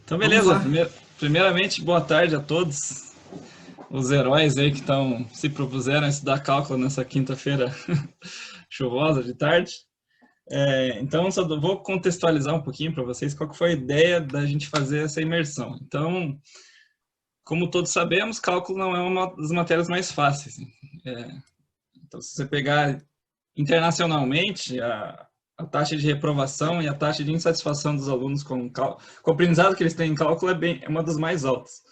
Então, Vamos beleza. lá. Primeiramente, boa tarde a todos os heróis aí que se propuseram a estudar cálculo nessa quinta-feira chuvosa de tarde. Então, vou contextualizar um pouquinho para vocês qual que foi a ideia da gente fazer essa imersão. Então, como todos sabemos, cálculo não é uma das matérias mais fáceis. É, então, se você pegar internacionalmente, a taxa de reprovação e a taxa de insatisfação dos alunos com o aprendizado que eles têm em cálculo é uma das mais altas.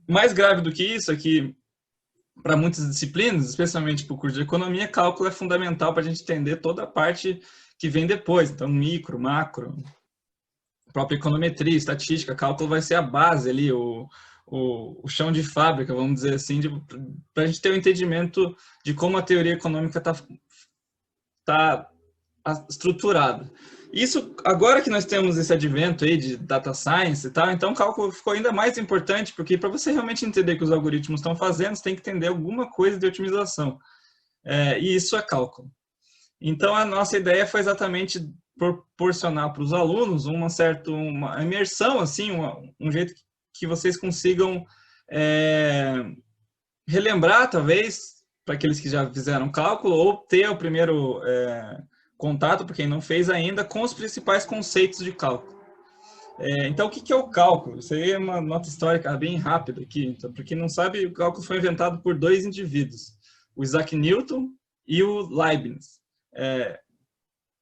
Mais grave do que isso é que, para muitas disciplinas, especialmente para o curso de economia, cálculo é fundamental para a gente entender toda a parte que vem depois. Então, micro, macro, própria econometria, estatística, cálculo vai ser a base ali, o chão de fábrica, vamos dizer assim, para a gente ter o um entendimento de como a teoria econômica tá estruturada. Isso, agora que nós temos esse advento aí de data science e tal, então o cálculo ficou ainda mais importante, porque para você realmente entender o que os algoritmos estão fazendo, você tem que entender alguma coisa de otimização. E isso é cálculo. Então, a nossa ideia foi exatamente proporcionar para os alunos uma imersão, assim, um jeito que vocês consigam relembrar, talvez, para aqueles que já fizeram cálculo, ou ter o primeiro contato, para quem não fez ainda, com os principais conceitos de cálculo. Então, o que é o cálculo? Isso aí é uma nota histórica bem rápida aqui. Então, para quem não sabe, o cálculo foi inventado por dois indivíduos, o Isaac Newton e o Leibniz.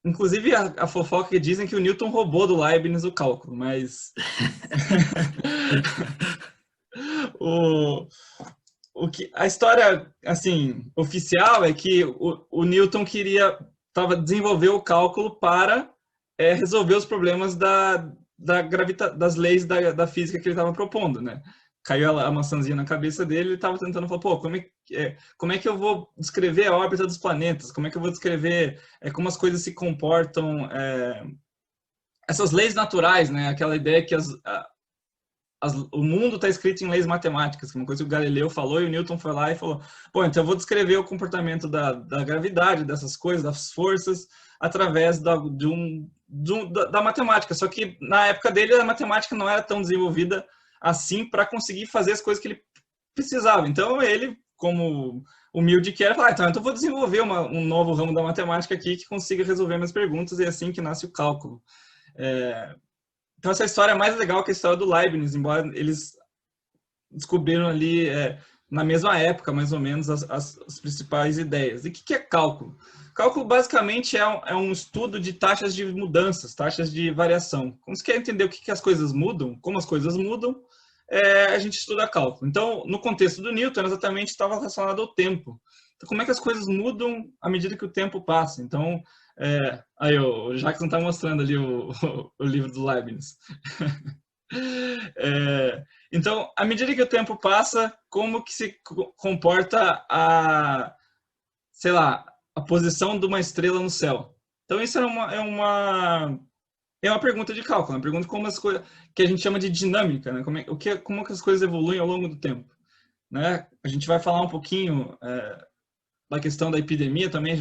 Inclusive, a fofoca que dizem que o Newton roubou do Leibniz o cálculo, mas o, a história assim oficial é que o Newton desenvolver o cálculo para resolver os problemas das leis da física que ele estava propondo, né? Caiu a maçãzinha na cabeça dele, ele estava tentando falar, pô, como é que eu vou descrever a órbita dos planetas? Como é que eu vou descrever como as coisas se comportam? Essas leis naturais, né? Aquela ideia que o mundo está escrito em leis matemáticas, que é uma coisa que o Galileu falou e o Newton foi lá e falou, pô, então eu vou descrever o comportamento da gravidade, dessas coisas, das forças, através da matemática. Só que na época dele a matemática não era tão desenvolvida assim para conseguir fazer as coisas que ele precisava. Então ele, como humilde que era, falou, então eu vou desenvolver um novo ramo da matemática aqui que consiga resolver minhas perguntas, e é assim que nasce o cálculo. Então essa história é mais legal que a história do Leibniz, embora eles descobriram ali na mesma época, mais ou menos, as principais ideias. E o que é cálculo? Cálculo basicamente é um estudo de taxas de mudanças, taxas de variação. Quando você quer entender o que as coisas mudam, como as coisas mudam, a gente estuda cálculo. Então, no contexto do Newton, exatamente estava relacionado ao tempo. Então, como é que as coisas mudam à medida que o tempo passa? Então, aí o Jackson está mostrando ali o livro do Leibniz. Então, à medida que o tempo passa, como que se comporta sei lá, a posição de uma estrela no céu? Então, isso é uma pergunta de cálculo, uma pergunta como as coisas que a gente chama de dinâmica, né? Como que as coisas evoluem ao longo do tempo, né? A gente vai falar um pouquinho da questão da epidemia também.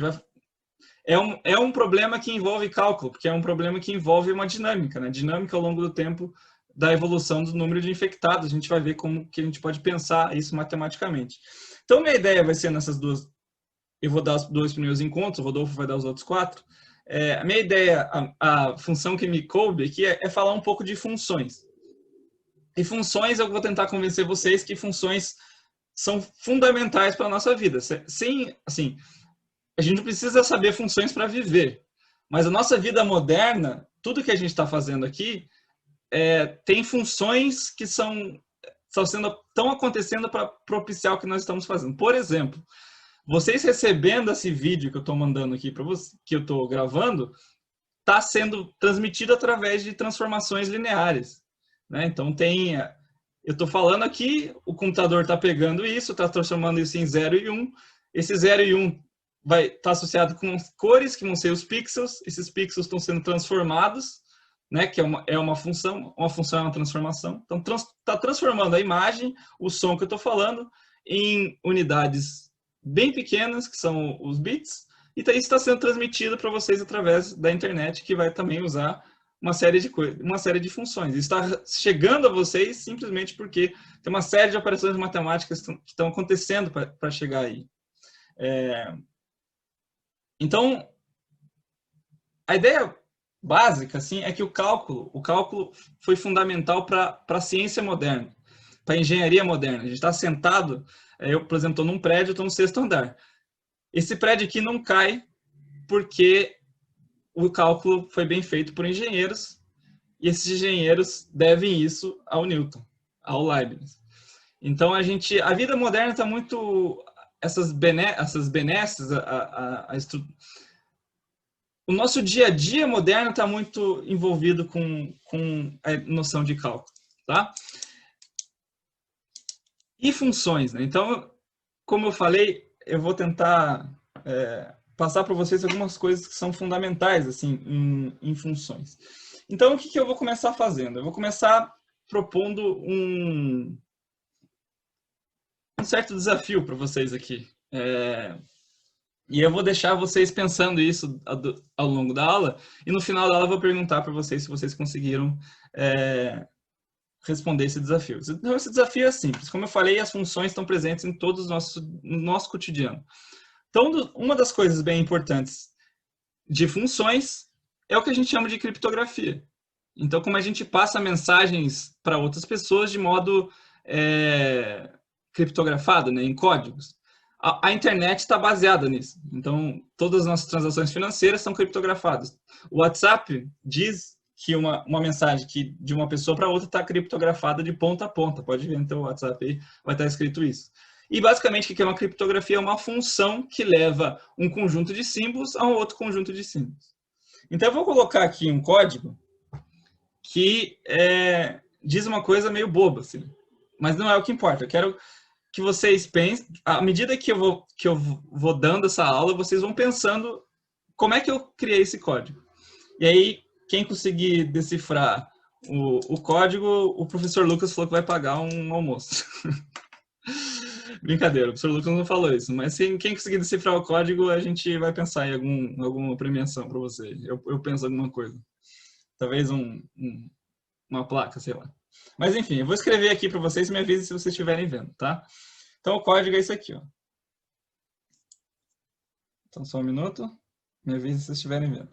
É um problema que envolve cálculo, porque é um problema que envolve uma dinâmica, né? Dinâmica ao longo do tempo da evolução do número de infectados. A gente vai ver como que a gente pode pensar isso matematicamente. Então, minha ideia vai ser nessas duas. Eu vou dar os dois primeiros encontros, o Rodolfo vai dar os outros quatro. A minha ideia, a função que me coube aqui é falar um pouco de funções. E funções, eu vou tentar convencer vocês que funções são fundamentais para a nossa vida. Sim, assim, a gente não precisa saber funções para viver. Mas a nossa vida moderna, tudo que a gente está fazendo aqui, tem funções que estão acontecendo para propiciar o que nós estamos fazendo. Por exemplo, vocês recebendo esse vídeo que eu estou mandando aqui para vocês, que eu estou gravando, está sendo transmitido através de transformações lineares, né? Então eu estou falando aqui, o computador está pegando isso, está transformando isso em 0 e 1. Esse 0 e 1 vai estar associado com cores, que vão ser os pixels. Esses pixels estão sendo transformados, né? Que é uma função é uma transformação. Então está transformando a imagem, o som que eu estou falando, em unidades bem pequenas, que são os bits, e isso está sendo transmitido para vocês através da internet, que vai também usar uma série de funções. Isso está chegando a vocês simplesmente porque tem uma série de operações matemáticas que estão acontecendo para chegar aí. Então, a ideia básica assim, é que o cálculo foi fundamental para a ciência moderna, para a engenharia moderna. A gente está sentado, eu, por exemplo, estou num prédio, estou no 6º andar. Esse prédio aqui não cai porque o cálculo foi bem feito por engenheiros, e esses engenheiros devem isso ao Newton, ao Leibniz. Então, a vida moderna está muito... essas benesses, o nosso dia a dia moderno está muito envolvido com a noção de cálculo, tá? E funções, né? Então, como eu falei, eu vou tentar passar para vocês algumas coisas que são fundamentais assim em funções. Então, o que eu vou começar fazendo? Eu vou começar propondo um certo desafio para vocês aqui. E eu vou deixar vocês pensando isso ao longo da aula, e no final da aula eu vou perguntar para vocês se vocês conseguiram responder esse desafio. Então, esse desafio é simples. Como eu falei, as funções estão presentes em todos no nosso cotidiano. Então, uma das coisas bem importantes de funções é o que a gente chama de criptografia. Então, como a gente passa mensagens para outras pessoas de modo criptografado, né, em códigos. A internet está baseada nisso. Então, todas as nossas transações financeiras são criptografadas. O WhatsApp diz que uma mensagem de uma pessoa para outra está criptografada de ponta a ponta. Pode ver no teu WhatsApp aí, vai estar escrito isso. E, basicamente, o que é uma criptografia? É uma função que leva um conjunto de símbolos a um outro conjunto de símbolos. Então, eu vou colocar aqui um código que diz uma coisa meio boba, assim, mas não é o que importa. Eu quero que vocês pensem, à medida que eu vou dando essa aula, vocês vão pensando como é que eu criei esse código. E aí, quem conseguir decifrar o código, o professor Lucas falou que vai pagar um almoço. Brincadeira, o professor Lucas não falou isso, mas quem conseguir decifrar o código, a gente vai pensar em alguma premiação para você. Eu penso em alguma coisa. Talvez uma placa, sei lá. Mas enfim, eu vou escrever aqui para vocês e me avisem se vocês estiverem vendo, tá? Então o código é isso aqui, ó. Então só um minuto, me avisem se vocês estiverem vendo.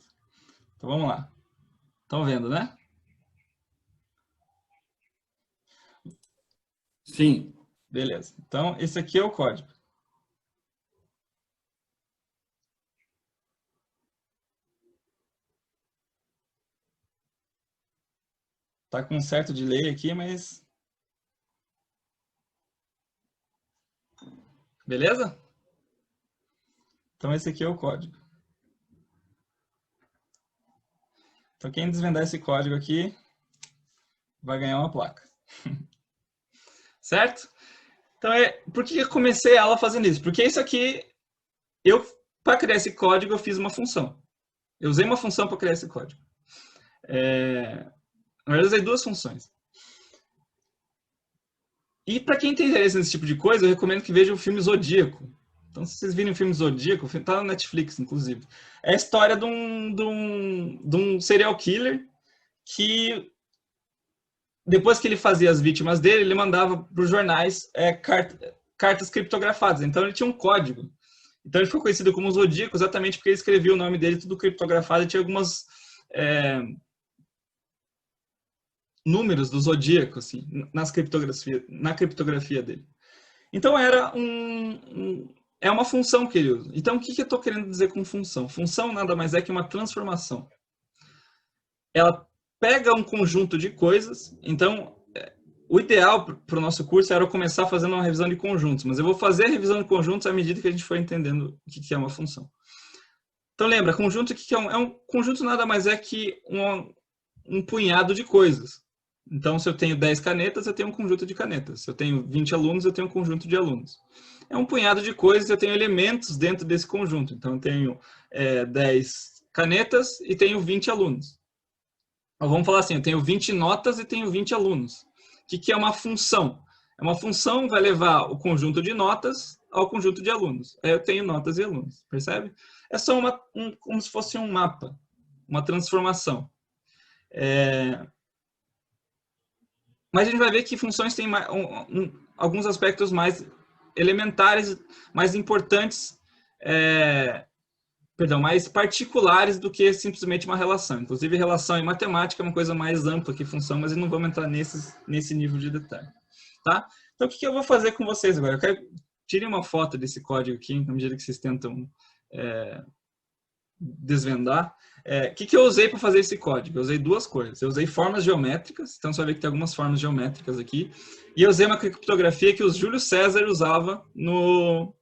Então vamos lá. Estão vendo, né? Sim, beleza. Então esse aqui é o código. Tá com um certo delay aqui, mas... Beleza? Então esse aqui é o código. Então quem desvendar esse código aqui vai ganhar uma placa. Certo? Então por que eu comecei a aula fazendo isso? Porque isso aqui, para criar esse código, eu fiz uma função. Eu usei uma função para criar esse código. Na verdade, eu usei duas funções. E para quem tem interesse nesse tipo de coisa, eu recomendo que veja o filme Zodíaco. Então, se vocês virem o filme Zodíaco, está na Netflix, inclusive. É a história de um serial killer que, depois que ele fazia as vítimas dele, ele mandava para os jornais cartas criptografadas. Então, ele tinha um código. Então, ele ficou conhecido como Zodíaco exatamente porque ele escrevia o nome dele tudo criptografado e tinha algumas... números do zodíaco, assim, na criptografia dele. Então, é uma função que ele usa. Então, o que eu estou querendo dizer com função? Função nada mais é que uma transformação. Ela pega um conjunto de coisas. Então, o ideal para o nosso curso era eu começar fazendo uma revisão de conjuntos, mas eu vou fazer a revisão de conjuntos à medida que a gente for entendendo o que é uma função. Então, lembra, conjunto, o que é um conjunto nada mais é que um punhado de coisas. Então, se eu tenho 10 canetas, eu tenho um conjunto de canetas. Se eu tenho 20 alunos, eu tenho um conjunto de alunos. É um punhado de coisas, eu tenho elementos dentro desse conjunto. Então, eu tenho 10 canetas e tenho 20 alunos. Ou vamos falar assim, eu tenho 20 notas e tenho 20 alunos. O que é uma função? Uma função vai levar o conjunto de notas ao conjunto de alunos. Aí eu tenho notas e alunos, percebe? É só como se fosse um mapa, uma transformação. Mas a gente vai ver que funções têm alguns aspectos mais elementares, mais importantes, mais particulares do que simplesmente uma relação. Inclusive, relação em matemática é uma coisa mais ampla que função, mas não vamos entrar nesse nível de detalhe. Tá? Então, o que eu vou fazer com vocês agora? Eu quero tirem uma foto desse código aqui, à medida que vocês tentam desvendar. O que eu usei para fazer esse código? Eu usei duas coisas. Eu usei formas geométricas, então você vai ver que tem algumas formas geométricas aqui, e eu usei uma criptografia que o Júlio César usava no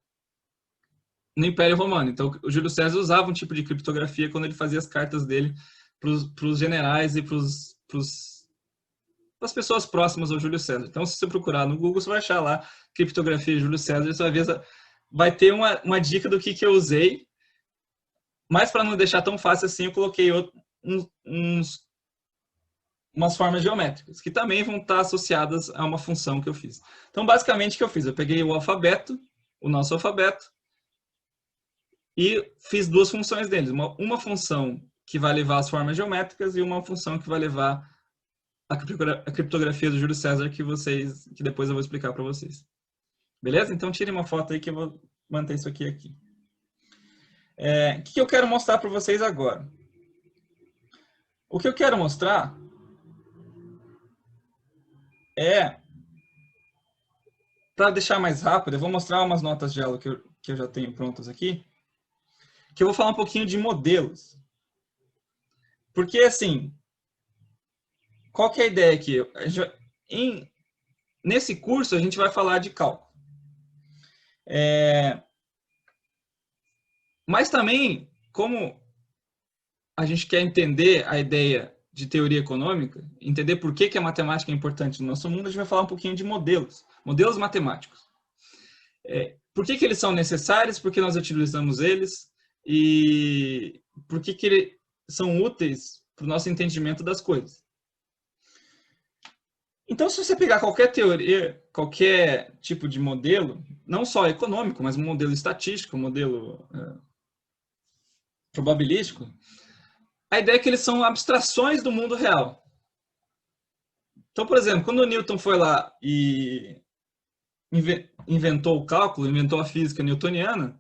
Império Romano. Então, o Júlio César usava um tipo de criptografia quando ele fazia as cartas dele para os generais e para as pessoas próximas ao Júlio César. Então, se você procurar no Google, você vai achar lá criptografia Júlio César, e você vai ter uma dica do que eu usei. Mas para não deixar tão fácil assim, eu coloquei umas formas geométricas, que também vão estar associadas a uma função que eu fiz. Então, basicamente, o que eu fiz? Eu peguei o alfabeto, o nosso alfabeto, e fiz duas funções deles. Uma função que vai levar as formas geométricas e uma função que vai levar a criptografia do Júlio César, que depois eu vou explicar para vocês. Beleza? Então, tirem uma foto aí que eu vou manter isso aqui. O que eu quero mostrar para vocês agora? O que eu quero mostrar para deixar mais rápido, eu vou mostrar umas notas de aula que eu já tenho prontas aqui, que eu vou falar um pouquinho de modelos. Porque, assim, qual que é a ideia aqui? Nesse curso, a gente vai falar de cálculo. Mas também, como a gente quer entender a ideia de teoria econômica, entender por que a matemática é importante no nosso mundo, a gente vai falar um pouquinho de modelos matemáticos. Por que eles são necessários, por que nós utilizamos eles e por que eles são úteis para o nosso entendimento das coisas. Então, se você pegar qualquer teoria, qualquer tipo de modelo, não só econômico, mas um modelo estatístico, um modelo probabilístico, a ideia é que eles são abstrações do mundo real. Então, por exemplo, quando o Newton foi lá e inventou o cálculo, inventou a física newtoniana,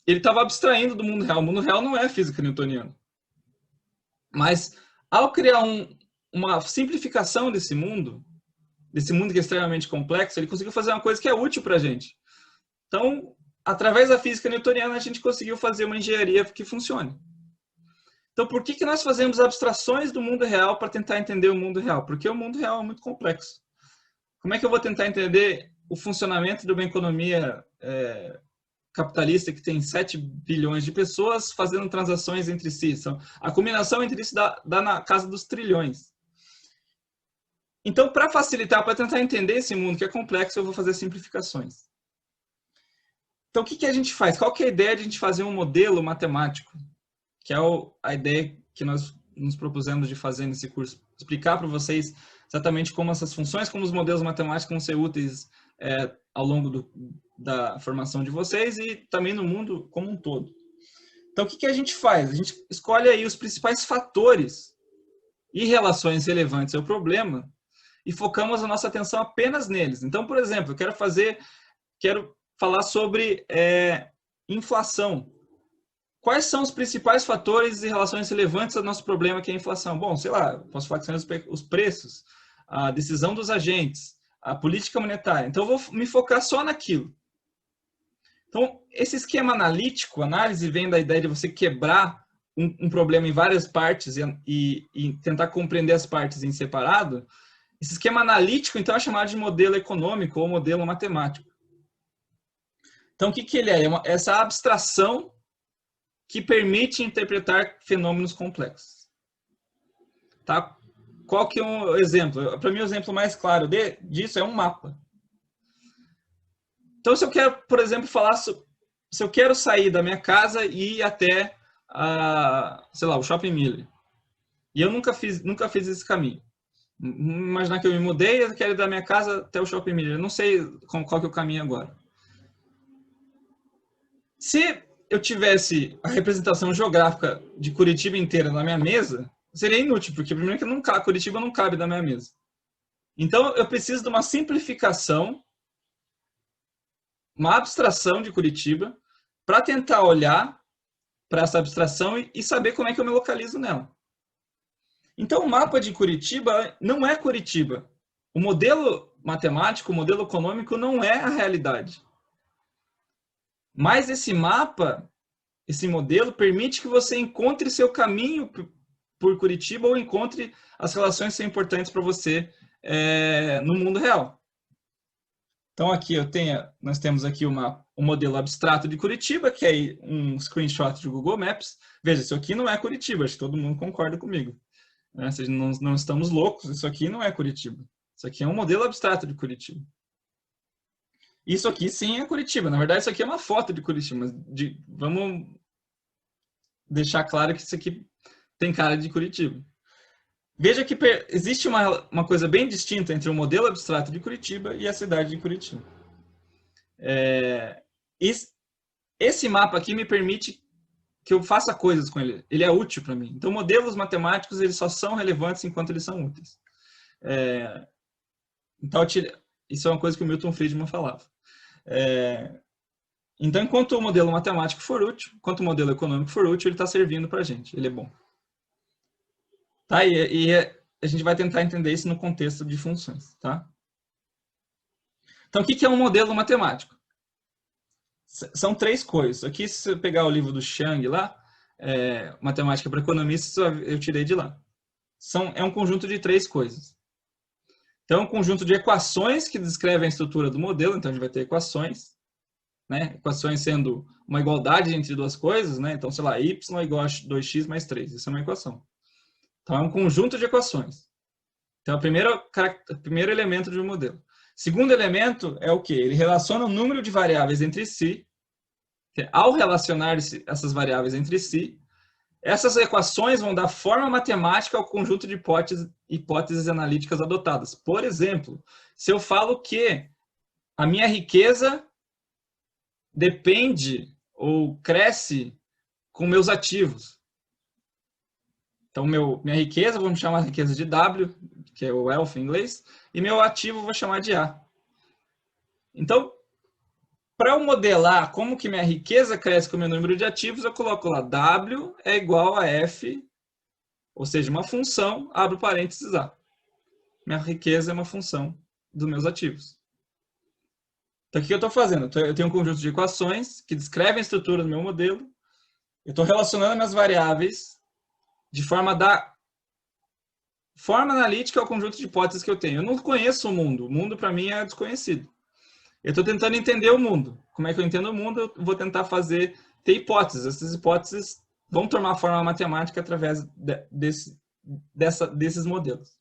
ele estava abstraindo do mundo real. O mundo real não é física newtoniana. Mas, ao criar uma simplificação desse mundo que é extremamente complexo, ele conseguiu fazer uma coisa que é útil para a gente. Então, através da física newtoniana, a gente conseguiu fazer uma engenharia que funcione. Então, por que nós fazemos abstrações do mundo real para tentar entender o mundo real? Porque o mundo real é muito complexo. Como é que eu vou tentar entender o funcionamento de uma economia capitalista que tem 7 bilhões de pessoas fazendo transações entre si? A combinação entre isso dá na casa dos trilhões. Então, para facilitar, para tentar entender esse mundo que é complexo, eu vou fazer simplificações. Então, o que a gente faz? Qual que é a ideia de a gente fazer um modelo matemático? Que é a ideia que nós nos propusemos de fazer nesse curso. Explicar para vocês exatamente como essas funções, como os modelos matemáticos vão ser úteis ao longo da formação de vocês e também no mundo como um todo. Então, o que a gente faz? A gente escolhe aí os principais fatores e relações relevantes ao problema e focamos a nossa atenção apenas neles. Então, por exemplo, eu quero falar sobre inflação. Quais são os principais fatores e relações relevantes ao nosso problema, que é a inflação? Bom, sei lá, posso falar que são os preços, a decisão dos agentes, a política monetária. Então, eu vou me focar só naquilo. Então, esse esquema analítico, análise, vem da ideia de você quebrar um problema em várias partes e tentar compreender as partes em separado. Esse esquema analítico, então, é chamado de modelo econômico ou modelo matemático. Então, o que ele é? Essa abstração que permite interpretar fenômenos complexos. Tá? Qual que é um exemplo? Para mim, o exemplo mais claro disso é um mapa. Então, se eu quero, por exemplo, se eu quero sair da minha casa e ir até, sei lá, o Shopping Miller, e eu nunca fiz esse caminho. Imaginar que eu me mudei e eu quero ir da minha casa até o Shopping Miller. Eu não sei qual que é o caminho agora. Se eu tivesse a representação geográfica de Curitiba inteira na minha mesa, seria inútil, porque primeiro que Curitiba não cabe na minha mesa. Então, eu preciso de uma simplificação, uma abstração de Curitiba, para tentar olhar para essa abstração e saber como é que eu me localizo nela. Então, o mapa de Curitiba não é Curitiba. O modelo matemático, o modelo econômico não é a realidade. Mas esse mapa, esse modelo, permite que você encontre seu caminho por Curitiba ou encontre as relações que são importantes para você no mundo real. Então, aqui nós temos aqui um modelo abstrato de Curitiba, que é um screenshot de Google Maps. Veja, isso aqui não é Curitiba, acho que todo mundo concorda comigo. Né? Não estamos loucos, isso aqui não é Curitiba. Isso aqui é um modelo abstrato de Curitiba. Isso aqui sim é Curitiba. Na verdade, isso aqui é uma foto de Curitiba, mas vamos deixar claro que isso aqui tem cara de Curitiba. Veja que existe uma coisa bem distinta entre o modelo abstrato de Curitiba e a cidade de Curitiba. Esse mapa aqui me permite que eu faça coisas com ele. Ele é útil para mim. Então, modelos matemáticos eles só são relevantes enquanto eles são úteis. Então, isso é uma coisa que o Milton Friedman falava. Então, enquanto o modelo matemático for útil, enquanto o modelo econômico for útil, ele está servindo para a gente. Ele é bom. Tá? E a gente vai tentar entender isso no contexto de funções. Tá? Então, o que é um modelo matemático? São três coisas. Aqui, se você pegar o livro do Chang lá, Matemática para Economistas, eu tirei de lá. É um conjunto de três coisas. Então, é um conjunto de equações que descrevem a estrutura do modelo. Então, a gente vai ter equações. Né? Equações sendo uma igualdade entre duas coisas. Né? Então, sei lá, y é igual a 2x mais 3. Isso é uma equação. Então, é um conjunto de equações. Então, é o primeiro elemento de um modelo. Segundo elemento é o quê? Ele relaciona o número de variáveis entre si. Ao relacionar essas variáveis entre si, essas equações vão dar forma matemática ao conjunto de hipóteses analíticas adotadas. Por exemplo, se eu falo que a minha riqueza depende ou cresce com meus ativos. Então, minha riqueza, vamos chamar de riqueza de W, que é o wealth em inglês, e meu ativo vou chamar de A. Então, para eu modelar como que minha riqueza cresce com o meu número de ativos, eu coloco lá W é igual a F, ou seja, uma função, abro parênteses A. Minha riqueza é uma função dos meus ativos. Então, o que eu estou fazendo? Eu tenho um conjunto de equações que descrevem a estrutura do meu modelo. Eu estou relacionando minhas variáveis de forma analítica ao conjunto de hipóteses que eu tenho. Eu não conheço o mundo. O mundo, para mim, é desconhecido. Eu estou tentando entender o mundo. Como é que eu entendo o mundo? Eu vou tentar ter hipóteses. Essas hipóteses vão tomar forma matemática através desses modelos.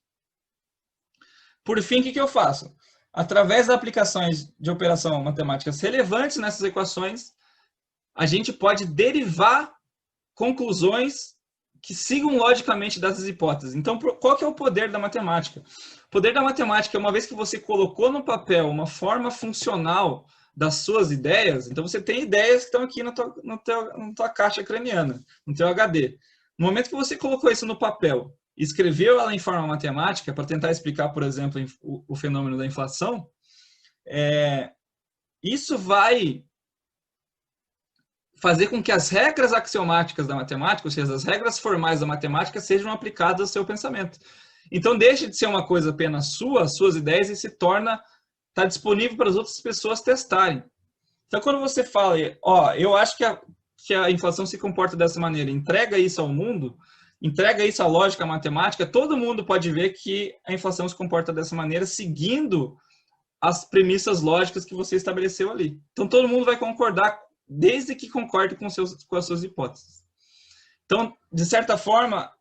Por fim, o que eu faço? Através das aplicações de operação matemáticas relevantes nessas equações, a gente pode derivar conclusões que sigam logicamente dessas hipóteses. Então, qual que é o poder da matemática? O poder da matemática é, uma vez que você colocou no papel uma forma funcional das suas ideias, então você tem ideias que estão aqui na tua caixa craniana, no teu HD. No momento que você colocou isso no papel, escreveu ela em forma matemática para tentar explicar, por exemplo, o fenômeno da inflação, isso vai fazer com que as regras axiomáticas da matemática, ou seja, as regras formais da matemática, sejam aplicadas ao seu pensamento. Então, deixa de ser uma coisa apenas suas ideias, e se torna, está disponível para as outras pessoas testarem. Então, quando você fala, eu acho que a inflação se comporta dessa maneira, entrega isso ao mundo, entrega isso à lógica matemática, todo mundo pode ver que a inflação se comporta dessa maneira, seguindo as premissas lógicas que você estabeleceu ali. Então, todo mundo vai concordar, desde que concorde com as suas hipóteses. Então, de certa forma,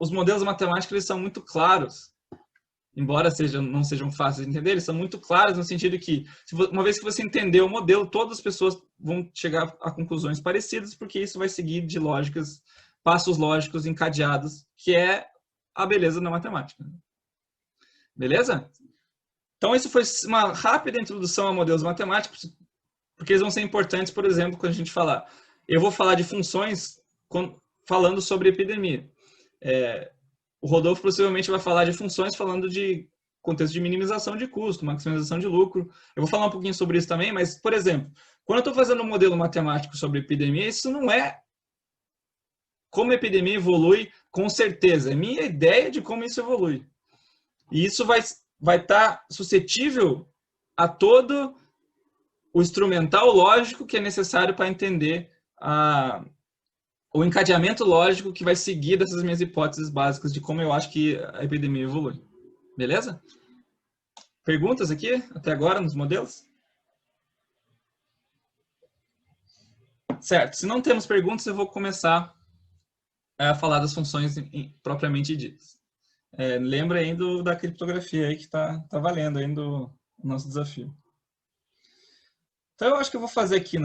os modelos matemáticos eles são muito claros, embora não sejam fáceis de entender, eles são muito claros no sentido que, uma vez que você entendeu o modelo, todas as pessoas vão chegar a conclusões parecidas, porque isso vai seguir de passos lógicos encadeados, que é a beleza da matemática. Beleza? Então, isso foi uma rápida introdução a modelos matemáticos, porque eles vão ser importantes, por exemplo, quando a gente falar. Eu vou falar de funções falando sobre epidemia. o Rodolfo possivelmente vai falar de funções falando de contexto de minimização de custo, maximização de lucro. Eu vou falar um pouquinho sobre isso também, mas, por exemplo, quando eu estou fazendo um modelo matemático sobre epidemia, isso não é como a epidemia evolui com certeza. É minha ideia de como isso evolui. E isso vai estar suscetível a todo o instrumental lógico que é necessário para entender o encadeamento lógico que vai seguir dessas minhas hipóteses básicas de como eu acho que a epidemia evolui. Beleza? Perguntas aqui até agora nos modelos? Certo. Se não temos perguntas, eu vou começar a falar das funções propriamente ditas. Lembra ainda da criptografia aí que tá valendo ainda o nosso desafio. Então, eu acho que eu vou fazer aqui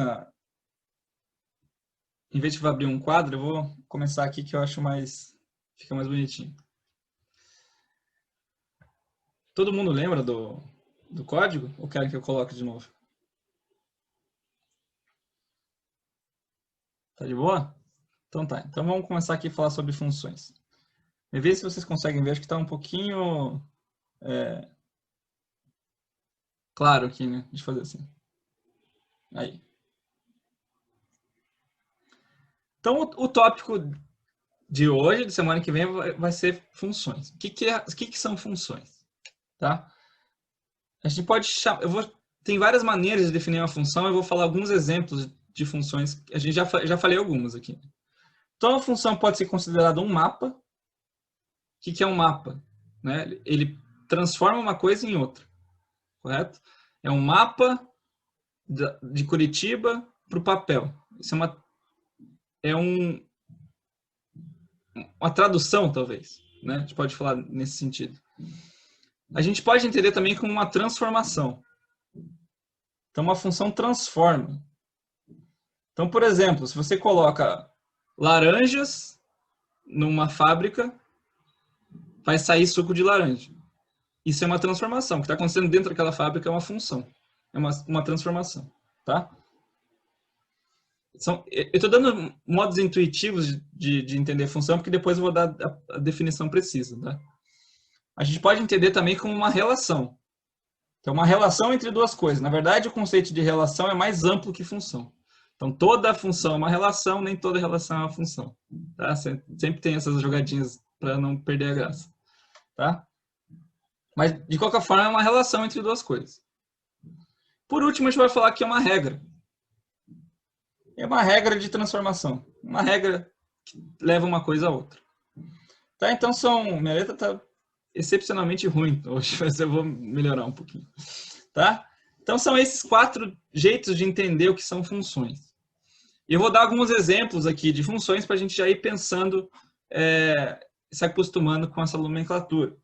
em vez de abrir um quadro, eu vou começar aqui que eu acho fica mais bonitinho. Todo mundo lembra do código? Ou querem que eu coloque de novo? Tá de boa? Então tá. Então vamos começar aqui a falar sobre funções. Me vê se vocês conseguem ver, acho que está um pouquinho claro aqui, né? Deixa eu fazer assim. Aí. Então o tópico de hoje, de semana que vem, vai ser funções. O que são funções? Tá? A gente pode chamar... Tem várias maneiras de definir uma função, eu vou falar alguns exemplos de funções. A gente já falei algumas aqui. Então, a função pode ser considerada um mapa. O que é um mapa? Né? Ele transforma uma coisa em outra. Correto? É um mapa de Curitiba para o papel. Isso é uma tradução, talvez. Né? A gente pode falar nesse sentido. A gente pode entender também como uma transformação. Então, uma função transforma. Então, por exemplo, se você coloca laranjas numa fábrica, vai sair suco de laranja. Isso é uma transformação. O que está acontecendo dentro daquela fábrica é uma função. É uma transformação. Tá? Eu estou dando modos intuitivos de entender função, porque depois eu vou dar a definição precisa. Tá? A gente pode entender também como uma relação. Então, uma relação entre duas coisas. Na verdade, o conceito de relação é mais amplo que função. Então, toda função é uma relação, nem toda relação é uma função. Tá? Sempre tem essas jogadinhas para não perder a graça. Tá? Mas, de qualquer forma, é uma relação entre duas coisas. Por último, a gente vai falar que é uma regra. É uma regra de transformação. Uma regra que leva uma coisa a outra. Tá? Então, minha letra está excepcionalmente ruim hoje, mas eu vou melhorar um pouquinho. Tá? Então, são esses 4 jeitos de entender o que são funções. E eu vou dar alguns exemplos aqui de funções para a gente já ir pensando, se acostumando com essa nomenclatura.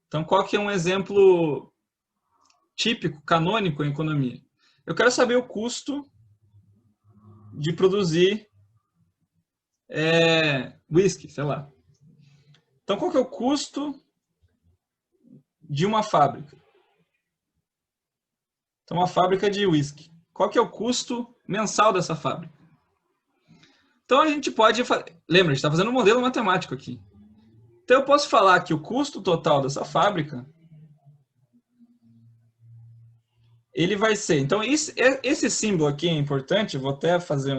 Então, qual que é um exemplo típico, canônico em economia? Eu quero saber o custo de produzir whisky, sei lá. Então, qual que é o custo de uma fábrica? Então, uma fábrica de whisky. Qual que é o custo mensal dessa fábrica? Então, a gente pode... Lembra, a gente está fazendo um modelo matemático aqui. Então, eu posso falar que o custo total dessa fábrica, ele vai ser... Então, esse símbolo aqui é importante, eu vou até fazer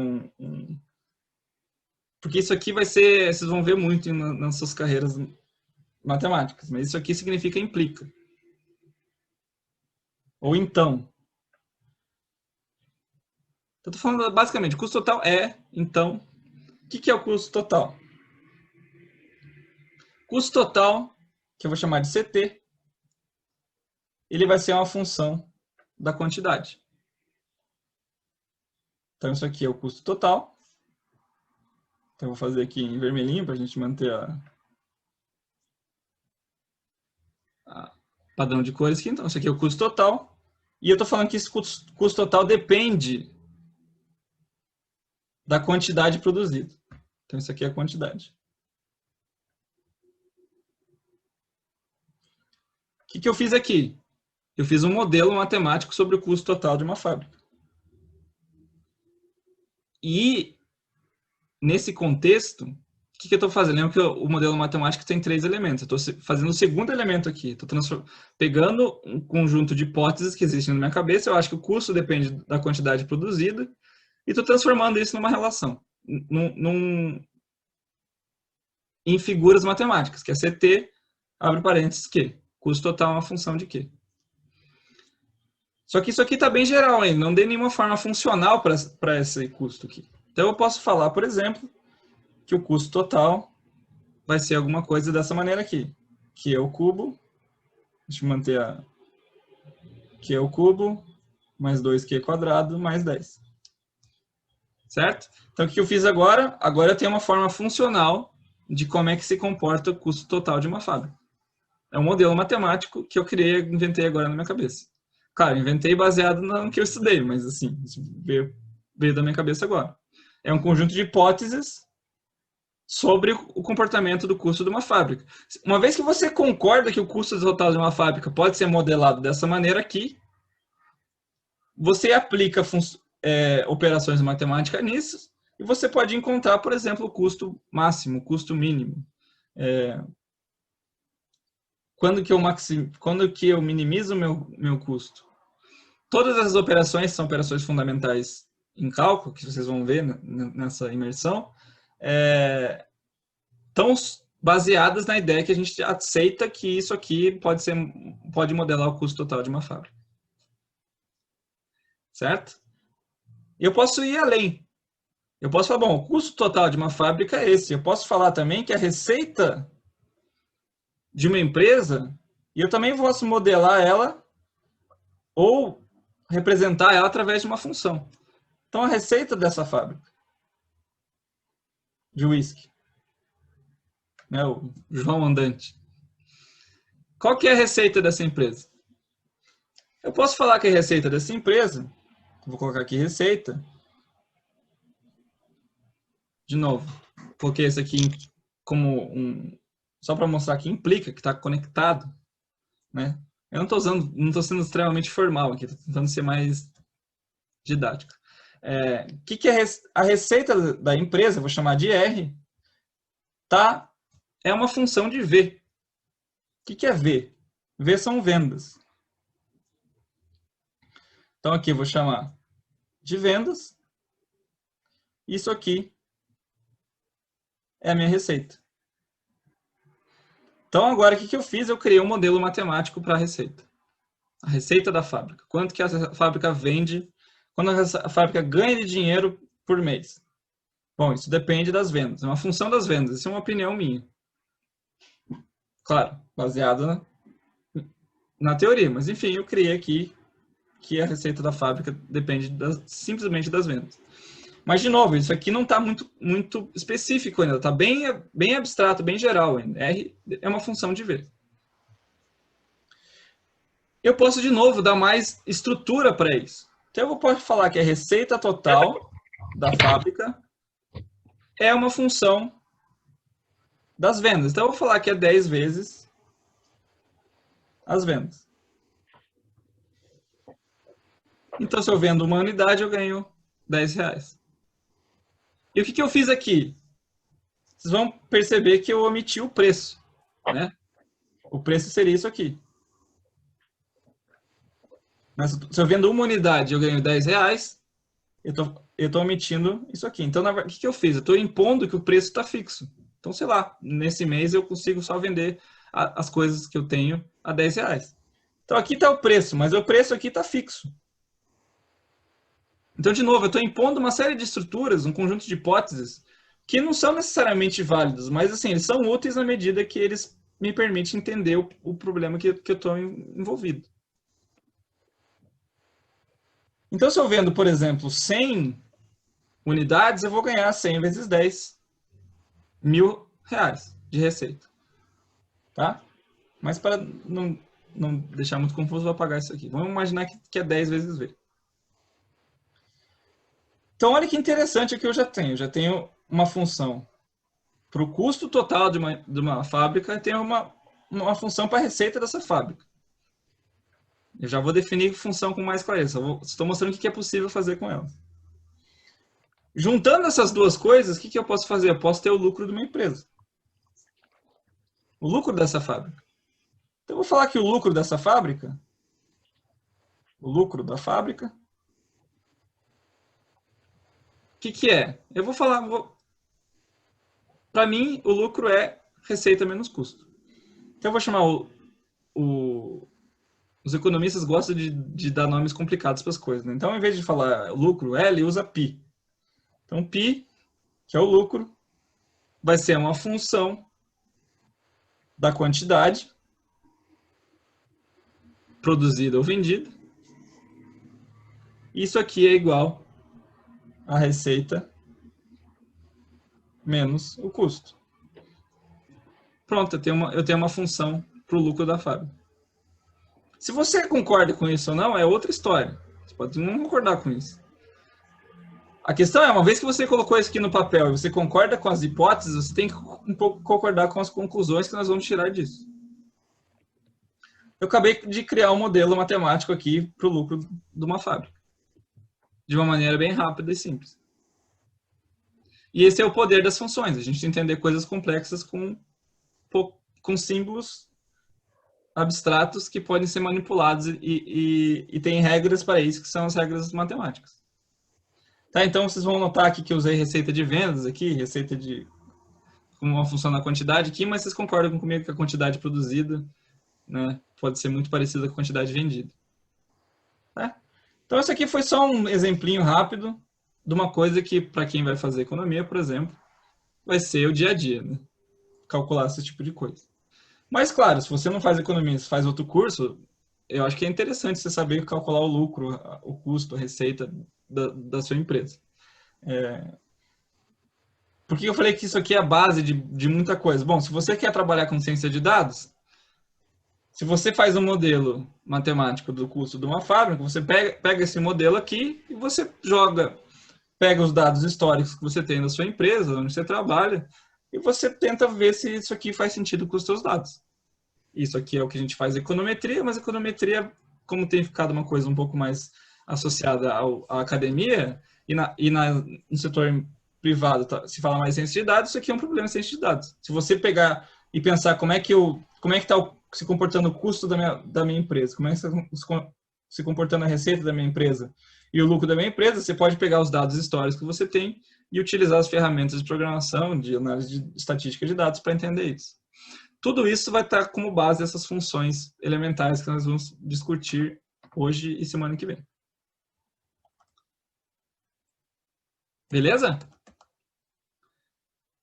porque isso aqui vai ser... Vocês vão ver muito nas suas carreiras matemáticas, mas isso aqui significa implica. Ou então. Então, estou falando basicamente, o custo total então... O que é o custo total? Custo total, que eu vou chamar de CT, ele vai ser uma função da quantidade. Então, isso aqui é o custo total. Então, eu vou fazer aqui em vermelhinho para a gente manter a padrão de cores aqui. Então, isso aqui é o custo total. E eu estou falando que esse custo total depende da quantidade produzida. Então, isso aqui é a quantidade. O que eu fiz aqui? Eu fiz um modelo matemático sobre o custo total de uma fábrica. E, nesse contexto, que eu estou fazendo? Lembra que o modelo matemático tem 3 elementos. Eu estou fazendo o segundo elemento aqui. Estou pegando um conjunto de hipóteses que existem na minha cabeça. Eu acho que o custo depende da quantidade produzida. E estou transformando isso numa relação. Em figuras matemáticas, que é CT, abre parênteses, Q. Custo total é uma função de Q. Só que isso aqui está bem geral ainda. Não dei nenhuma forma funcional para esse custo aqui. Então eu posso falar, por exemplo, que o custo total vai ser alguma coisa dessa maneira aqui. Q ao cubo, deixa eu manter a Q ao cubo, mais 2Q quadrado, mais 10. Certo? Então o que eu fiz agora? Agora eu tenho uma forma funcional de como é que se comporta o custo total de uma fábrica. É um modelo matemático que eu criei, inventei agora na minha cabeça. Claro, inventei baseado no que eu estudei, mas assim, isso veio da minha cabeça agora. É um conjunto de hipóteses sobre o comportamento do custo de uma fábrica. Uma vez que você concorda que o custo total de uma fábrica pode ser modelado dessa maneira aqui, você aplica operações matemáticas nisso e você pode encontrar, por exemplo, o custo máximo, o custo mínimo. Quando que eu minimizo o meu custo? Todas as operações são operações fundamentais em cálculo, que vocês vão ver nessa imersão, estão baseadas na ideia que a gente aceita que isso aqui pode modelar o custo total de uma fábrica. Certo? E eu posso ir além. Eu posso falar, bom, o custo total de uma fábrica é esse. Eu posso falar também que a receita de uma empresa, e eu também posso modelar ela ou representar ela através de uma função. Então, a receita dessa fábrica de whisky, né, o João Andante. Qual que é a receita dessa empresa? Eu posso falar que a receita dessa empresa, vou colocar aqui receita, de novo, coloquei isso aqui como só para mostrar que implica que está conectado, né? Eu não estou sendo extremamente formal aqui, estou tentando ser mais didático. Que é a receita da empresa, vou chamar de R, é uma função de V. O que é V? V são vendas. Então aqui eu vou chamar de vendas. Isso aqui é a minha receita. Então agora o que eu fiz? Eu criei um modelo matemático para a receita. A receita da fábrica. Quanto que a fábrica vende, quando a fábrica ganha de dinheiro por mês. Bom, isso depende das vendas. É uma função das vendas. Isso é uma opinião minha. Claro, baseada na teoria. Mas enfim, eu criei aqui que a receita da fábrica depende simplesmente das vendas. Mas, de novo, isso aqui não está muito específico ainda. Está bem abstrato, bem geral ainda. R é uma função de V. Eu posso, de novo, dar mais estrutura para isso. Então, eu posso falar que a receita total da fábrica é uma função das vendas. Então, eu vou falar que é 10 vezes as vendas. Então, se eu vendo uma unidade, eu ganho 10 reais. E o que eu fiz aqui? Vocês vão perceber que eu omiti o preço, né? O preço seria isso aqui. Mas se eu vendo uma unidade, eu ganho 10 reais, eu estou omitindo isso aqui. Então, o que eu fiz? Eu estou impondo que o preço está fixo. Então, sei lá, nesse mês eu consigo só vender as coisas que eu tenho a 10 reais. Então, aqui está o preço, mas o preço aqui está fixo. Então, de novo, eu estou impondo uma série de estruturas, um conjunto de hipóteses, que não são necessariamente válidos, mas assim, eles são úteis na medida que eles me permitem entender o problema que eu estou envolvido. Então, se eu vendo, por exemplo, 100 unidades, eu vou ganhar 100 vezes 10, R$1.000 de receita. Tá? Mas para não deixar muito confuso, vou apagar isso aqui. Vamos imaginar que é 10 vezes V. Então, olha que interessante aqui eu já tenho. Já tenho uma função para o custo total de uma fábrica e tenho uma função para a receita dessa fábrica. Eu já vou definir função com mais clareza. Estou mostrando o que é possível fazer com ela. Juntando essas duas coisas, o que eu posso fazer? Eu posso ter o lucro de uma empresa. O lucro dessa fábrica. Então, eu vou falar que o lucro dessa fábrica, o lucro da fábrica, o que é? Eu vou falar, para mim, o lucro é receita menos custo. Então, eu vou chamar os economistas gostam de dar nomes complicados para as coisas. Né? Então, em vez de falar lucro, L usa pi. Então, pi, que é o lucro, vai ser uma função da quantidade produzida ou vendida. Isso aqui é igual a receita menos o custo. Pronto, eu tenho uma função para o lucro da fábrica. Se você concorda com isso ou não, é outra história. Você pode não concordar com isso. A questão é, uma vez que você colocou isso aqui no papel e você concorda com as hipóteses, você tem que um pouco concordar com as conclusões que nós vamos tirar disso. Eu acabei de criar um modelo matemático aqui para o lucro de uma fábrica. De uma maneira bem rápida e simples. E esse é o poder das funções. A gente entender coisas complexas com símbolos abstratos que podem ser manipulados e tem regras para isso, que são as regras matemáticas. Tá, então vocês vão notar aqui que eu usei receita de vendas aqui, receita de como uma função da quantidade aqui, mas vocês concordam comigo que a quantidade produzida, né, pode ser muito parecida com a quantidade vendida. Tá? Então isso aqui foi só um exemplinho rápido de uma coisa que, para quem vai fazer economia, por exemplo, vai ser o dia a dia, né? Calcular esse tipo de coisa. Mas, claro, se você não faz economia, se faz outro curso, eu acho que é interessante você saber calcular o lucro, o custo, a receita da sua empresa. Por que eu falei que isso aqui é a base de muita coisa? Bom, se você quer trabalhar com ciência de dados, se você faz um modelo matemático do custo de uma fábrica, você pega esse modelo aqui e você pega os dados históricos que você tem na sua empresa, onde você trabalha, e você tenta ver se isso aqui faz sentido com os seus dados. Isso aqui é o que a gente faz econometria, mas econometria, como tem ficado uma coisa um pouco mais associada à academia, no setor privado se fala mais em ciência de dados, isso aqui é um problema de ciência de dados. Se você pegar e pensar como é que está se comportando o custo da minha empresa, como é que está se comportando a receita da minha empresa e o lucro da minha empresa, você pode pegar os dados históricos que você tem e utilizar as ferramentas de programação, de análise de estatística de dados para entender isso. Tudo isso vai estar como base essas funções elementares que nós vamos discutir hoje e semana que vem. Beleza?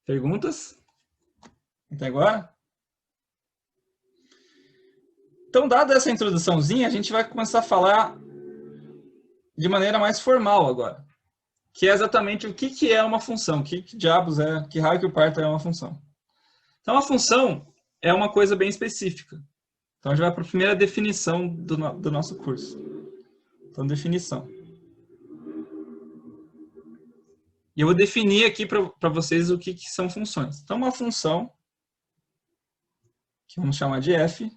Perguntas? Até agora? Então, dada essa introduçãozinha, a gente vai começar a falar de maneira mais formal agora, que é exatamente o que é uma função, que diabos é, que raio que o parto é uma função. Então, a função é uma coisa bem específica. Então, a gente vai para a primeira definição do nosso curso. Então, definição. E eu vou definir aqui para vocês o que são funções. Então, uma função, que vamos chamar de f,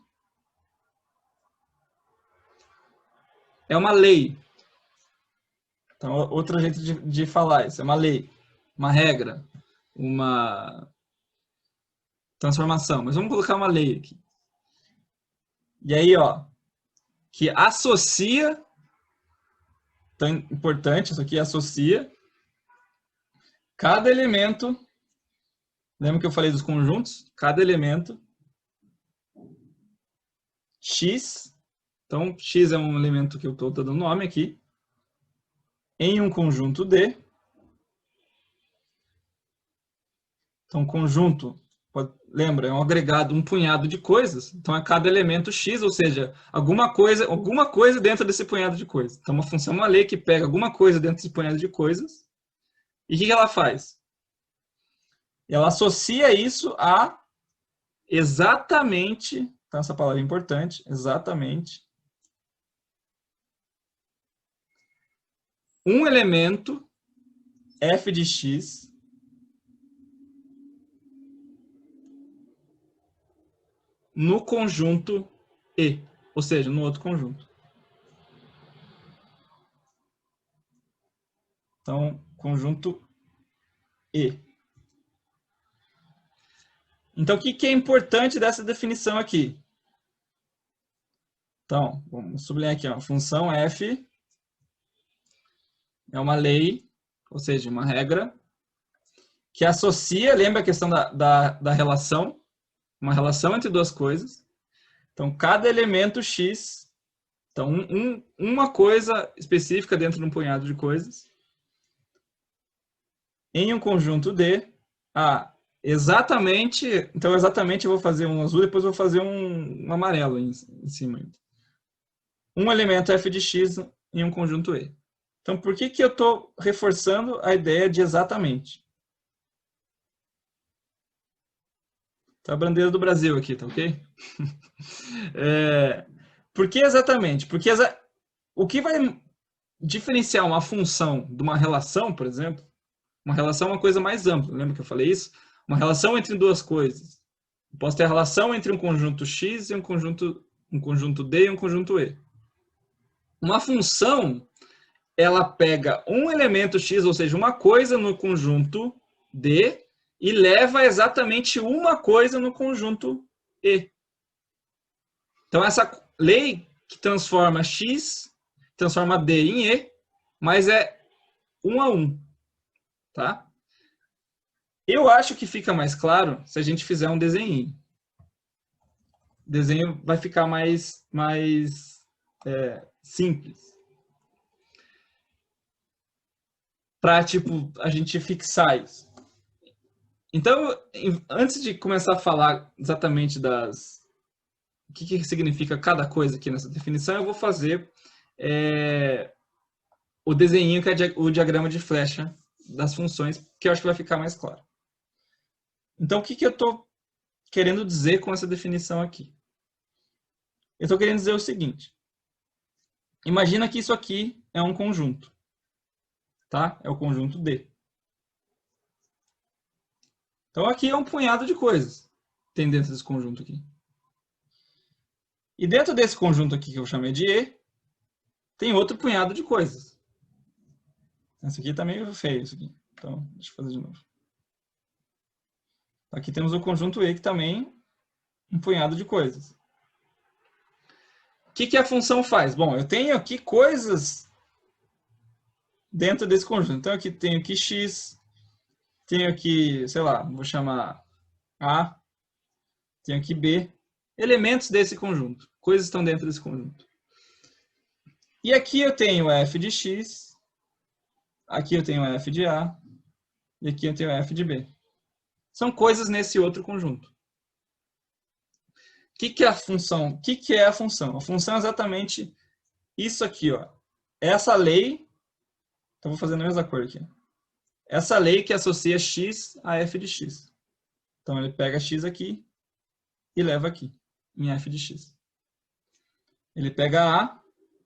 é uma lei. Então, outro jeito de falar isso, é uma lei, uma regra, uma transformação. Mas vamos colocar uma lei aqui. E aí, ó, que associa, tão importante, isso aqui associa cada elemento, lembra que eu falei dos conjuntos? Cada elemento x, então x é um elemento que eu estou dando nome aqui, em um conjunto D. Então, conjunto, lembra, é um agregado, um punhado de coisas. Então, é cada elemento X, ou seja, alguma coisa dentro desse punhado de coisas. Então, uma função é uma lei que pega alguma coisa dentro desse punhado de coisas. E o que ela faz? Ela associa isso a exatamente, então essa palavra é importante, exatamente, um elemento f de x no conjunto E, ou seja, no outro conjunto. Então, conjunto E. Então, o que é importante dessa definição aqui? Então, vamos sublinhar aqui, ó, a função f é uma lei, ou seja, uma regra, que associa, lembra a questão da relação, uma relação entre duas coisas. Então, cada elemento X, então uma coisa específica dentro de um punhado de coisas, em um conjunto D, exatamente, então exatamente eu vou fazer um azul, depois eu vou fazer um amarelo em cima. Um elemento f de x em um conjunto E. Então, por que eu estou reforçando a ideia de exatamente? Tá a bandeira do Brasil aqui, tá ok? Por que exatamente? Porque o que vai diferenciar uma função de uma relação, por exemplo, uma relação é uma coisa mais ampla, lembra que eu falei isso? Uma relação entre duas coisas. Eu posso ter a relação entre um conjunto X e um conjunto D e um conjunto E. Uma função, ela pega um elemento X, ou seja, uma coisa no conjunto D, e leva exatamente uma coisa no conjunto E. Então, essa lei que transforma X, transforma D em E, mas é 1 a 1. Tá? Eu acho que fica mais claro se a gente fizer um desenho. O desenho vai ficar mais simples. Para, tipo, a gente fixar isso. Então, antes de começar a falar exatamente o que significa cada coisa aqui nessa definição, eu vou fazer o desenho, que é o diagrama de flecha das funções, que eu acho que vai ficar mais claro. Então, o que eu estou querendo dizer com essa definição aqui? Eu estou querendo dizer o seguinte. Imagina que isso aqui é um conjunto. Tá? É o conjunto D. Então, aqui é um punhado de coisas que tem dentro desse conjunto aqui. E dentro desse conjunto aqui, que eu chamei de E, tem outro punhado de coisas. Esse aqui tá meio feio, isso aqui. Então, deixa eu fazer de novo. Aqui temos o conjunto E, que também é um punhado de coisas. O que a função faz? Bom, eu tenho aqui coisas dentro desse conjunto. Então, aqui tenho aqui X, tenho aqui, sei lá, vou chamar A, tenho aqui B, elementos desse conjunto, coisas estão dentro desse conjunto. E aqui eu tenho f de x, aqui eu tenho f de A, e aqui eu tenho f de B. São coisas nesse outro conjunto. O que é a função? O que é a função? A função é exatamente isso aqui, ó. Essa lei, então vou fazer na mesma cor aqui. Essa lei que associa x a f de x. Então ele pega x aqui e leva aqui, em f de x. Ele pega A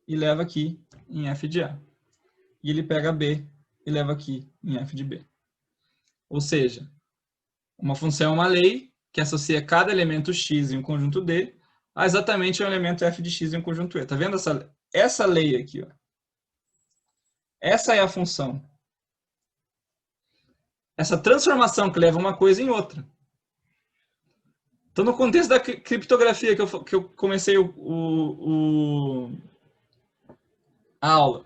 e leva aqui em f de A. E ele pega B e leva aqui em f de B. Ou seja, uma função é uma lei que associa cada elemento x em um conjunto D a exatamente um elemento f de x em um conjunto E. Tá vendo essa lei aqui? Ó? Essa é a função. Essa transformação que leva uma coisa em outra. Então, no contexto da criptografia que eu comecei a aula,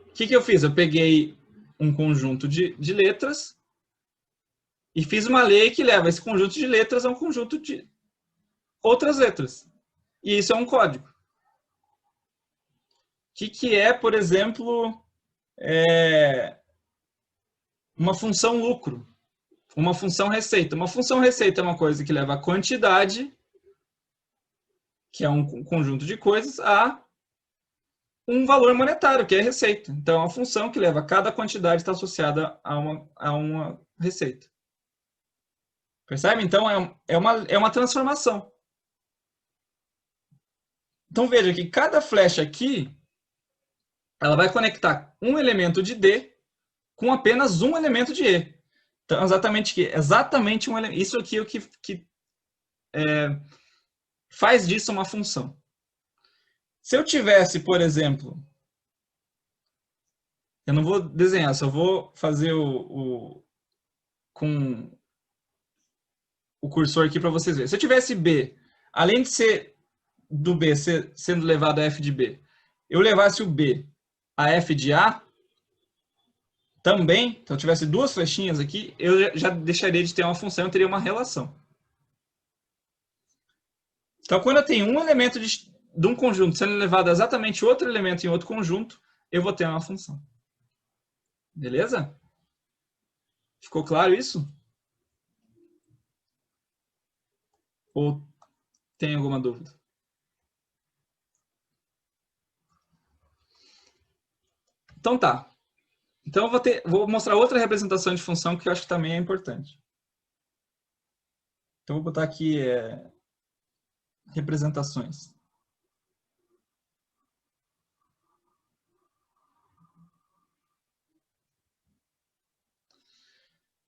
o que eu fiz? Eu peguei um conjunto de letras e fiz uma lei que leva esse conjunto de letras a um conjunto de outras letras. E isso é um código. O que é, por exemplo, uma função lucro? Uma função receita. Uma função receita é uma coisa que leva a quantidade, que é um conjunto de coisas, a um valor monetário, que é a receita. Então, é uma função que leva cada quantidade está associada a uma receita. Percebe? Então, é uma transformação. Então, veja que cada flecha aqui, ela vai conectar um elemento de D com apenas um elemento de E. Então, exatamente um elemento. Isso aqui é o que faz disso uma função. Se eu tivesse, por exemplo, Eu não vou desenhar, só vou fazer com o cursor aqui para vocês verem. Se eu tivesse B, além de ser do B sendo levado a F de B, eu levasse o B a F de A, também, então eu tivesse duas flechinhas aqui, eu já deixaria de ter uma função, eu teria uma relação. Então, quando eu tenho um elemento de um conjunto sendo levado a exatamente outro elemento em outro conjunto, eu vou ter uma função. Beleza? Ficou claro isso? Ou tem alguma dúvida? Então tá. Então eu vou mostrar outra representação de função que eu acho que também é importante. Então eu vou botar aqui representações.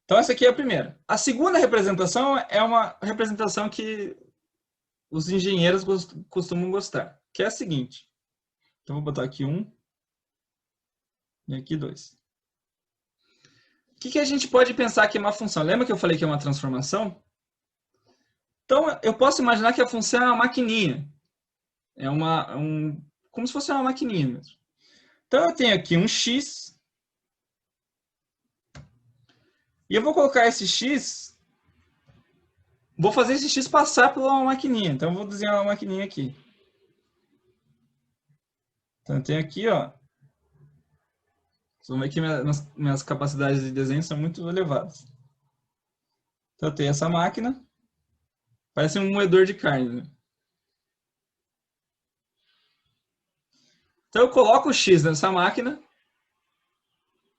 Então essa aqui é a primeira. A segunda representação é uma representação que os engenheiros costumam gostar, que é a seguinte. Então vou botar aqui 1 e aqui 2. O que a gente pode pensar que é uma função? Lembra que eu falei que é uma transformação? Então eu posso imaginar que a função é uma maquininha. É como se fosse uma maquininha mesmo. Então eu tenho aqui um x. E eu vou colocar esse x. Vou fazer esse x passar por uma maquininha. Então eu vou desenhar uma maquininha aqui. Então eu tenho aqui, ó. Vocês vão ver que minhas capacidades de desenho são muito elevadas. Então eu tenho essa máquina. Parece um moedor de carne, né? Então eu coloco o x nessa máquina,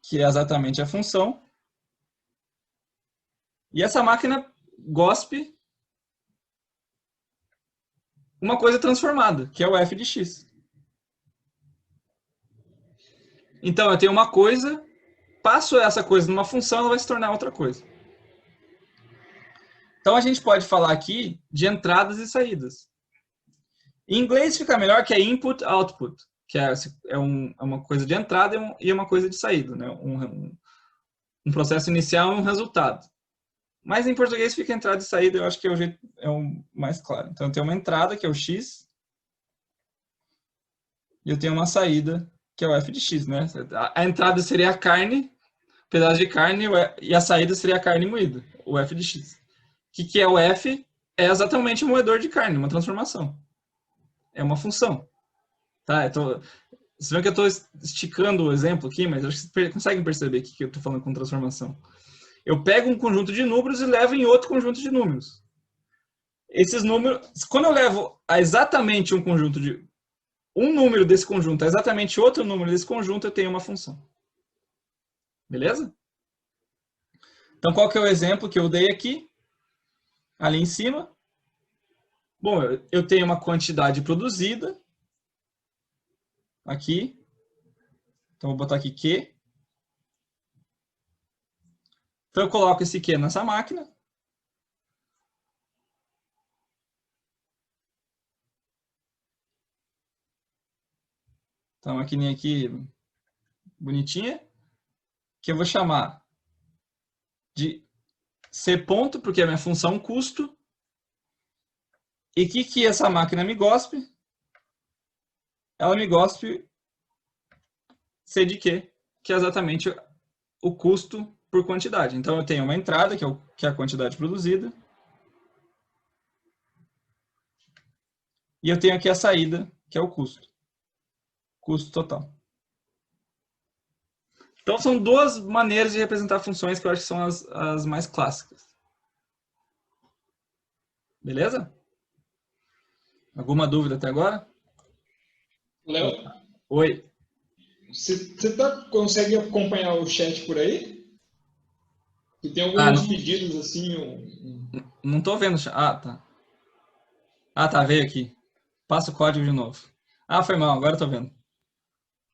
que é exatamente a função. E essa máquina gospe uma coisa transformada, que é o f de x. Então eu tenho uma coisa, passo essa coisa numa função, ela vai se tornar outra coisa. Então a gente pode falar aqui de entradas e saídas. Em inglês fica melhor que é input-output, que é uma coisa de entrada e uma coisa de saída, né? Um processo inicial e um resultado. Mas em português fica entrada e saída, eu acho que é o mais claro. Então eu tenho uma entrada, que é o x, e eu tenho uma saída, que é o f de x, né? A entrada seria a carne, pedaço de carne, e a saída seria a carne moída, o f de x. O que é o f? É exatamente um moedor de carne, uma transformação. É uma função. Tá? Vocês veem que eu estou esticando o exemplo aqui, mas acho que vocês conseguem perceber aqui que eu estou falando com transformação. Eu pego um conjunto de números e levo em outro conjunto de números. Esses números, quando eu levo a exatamente um número desse conjunto a exatamente outro número desse conjunto, eu tenho uma função. Beleza? Então, qual que é o exemplo que eu dei aqui? Ali em cima. Bom, eu tenho uma quantidade produzida. Aqui. Então, vou botar aqui Q. Então, eu coloco esse Q nessa máquina. Então, a maquininha aqui, bonitinha. Que eu vou chamar de C ponto, porque é a minha função custo. E o que essa máquina me gospe? Ela me gospe C de Q, que é exatamente o custo por quantidade. Então, eu tenho uma entrada, que é a quantidade produzida. E eu tenho aqui a saída, que é o custo. Custo total. Então, são duas maneiras de representar funções que eu acho que são as mais clássicas. Beleza? Alguma dúvida até agora? Léo, Oi. você consegue acompanhar o chat por aí? Que tem alguns pedidos assim. Não estou vendo. Ah, tá. Ah, tá, veio aqui. Passa o código de novo. Ah, foi mal, agora eu tô vendo.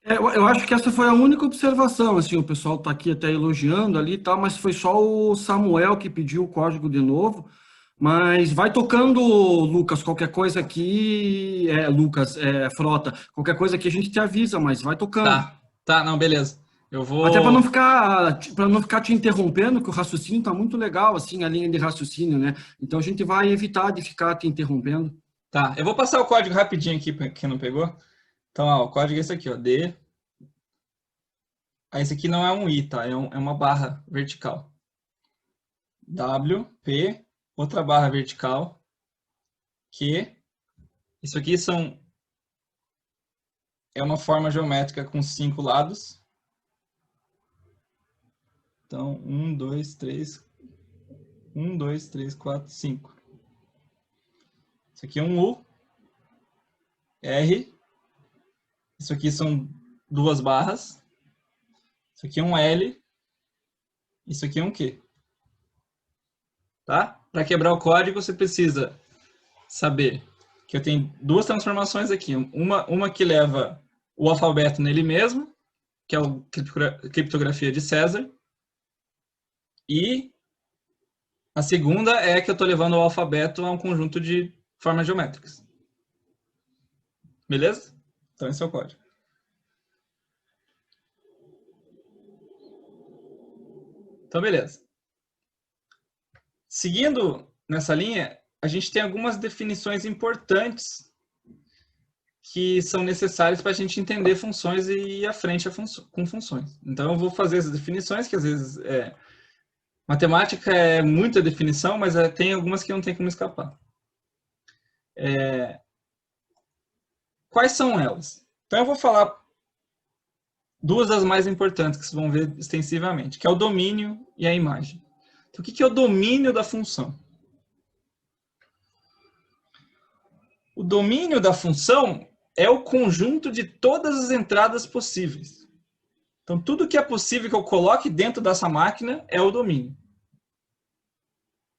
Eu acho que essa foi a única observação, assim, o pessoal está aqui até elogiando ali, tá, mas foi só o Samuel que pediu o código de novo. Mas vai tocando, Lucas, qualquer coisa aqui, Lucas, Frota, qualquer coisa que a gente te avisa, mas vai tocando. Tá, não, beleza. Eu vou... Até para não ficar te interrompendo, que o raciocínio está muito legal, assim, a linha de raciocínio, né? Então a gente vai evitar de ficar te interrompendo. Tá, eu vou passar o código rapidinho aqui para quem não pegou. Então, ó, o código é esse aqui, ó, D. Esse aqui não é um I, tá? É uma barra vertical. W, P, outra barra vertical, Q. Isso aqui é uma forma geométrica com 5 lados. Então, 1, 2, 3, 4, 5. Isso aqui é um U, R. Isso aqui são 2 barras. Isso aqui é um L. Isso aqui é um Q. Tá? Para quebrar o código, você precisa saber que eu tenho 2 transformações aqui. Uma que leva o alfabeto nele mesmo, que é a criptografia de César. E a segunda é que eu estou levando o alfabeto a um conjunto de formas geométricas. Beleza? Então esse é o código. Então, beleza. Seguindo nessa linha, a gente tem algumas definições importantes que são necessárias para a gente entender funções e ir à frente com funções. Então, eu vou fazer essas definições, que às vezes matemática é muita definição, mas tem algumas que não tem como escapar. Quais são elas? Então, eu vou falar 2 das mais importantes, que vocês vão ver extensivamente, que é o domínio e a imagem. Então, o que é o domínio da função? O domínio da função é o conjunto de todas as entradas possíveis. Então, tudo que é possível que eu coloque dentro dessa máquina é o domínio.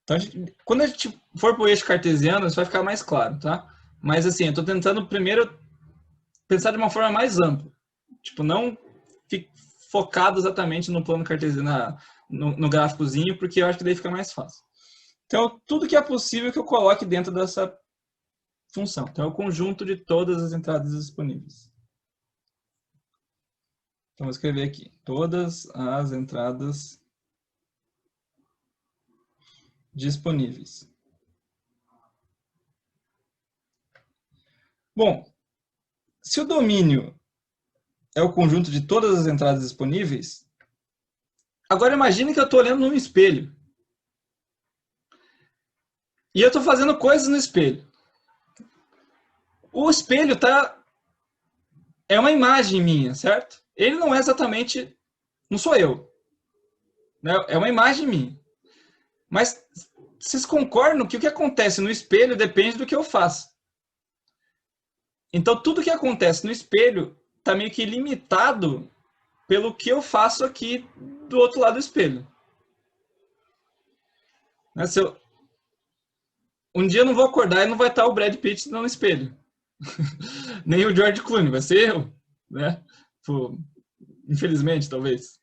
Então, quando a gente for para o eixo cartesiano, isso vai ficar mais claro, tá? Mas, assim, eu estou tentando primeiro pensar de uma forma mais ampla. Tipo, não focado exatamente no plano cartesiano, no gráficozinho, porque eu acho que daí fica mais fácil. Então, tudo que é possível que eu coloque dentro dessa função. Então, é o conjunto de todas as entradas disponíveis. Então, vou escrever aqui. Todas as entradas disponíveis. Bom, se o domínio é o conjunto de todas as entradas disponíveis, agora imagine que eu estou olhando num espelho. E eu estou fazendo coisas no espelho. O espelho é uma imagem minha, certo? Ele não é exatamente... Não sou eu. Né? É uma imagem minha. Mas vocês concordam que o que acontece no espelho depende do que eu faço. Então, tudo que acontece no espelho está meio que limitado pelo que eu faço aqui do outro lado do espelho. Né? Um dia eu não vou acordar e não vai estar o Brad Pitt no espelho. Nem o George Clooney, vai ser eu. Né? Pô, infelizmente, talvez.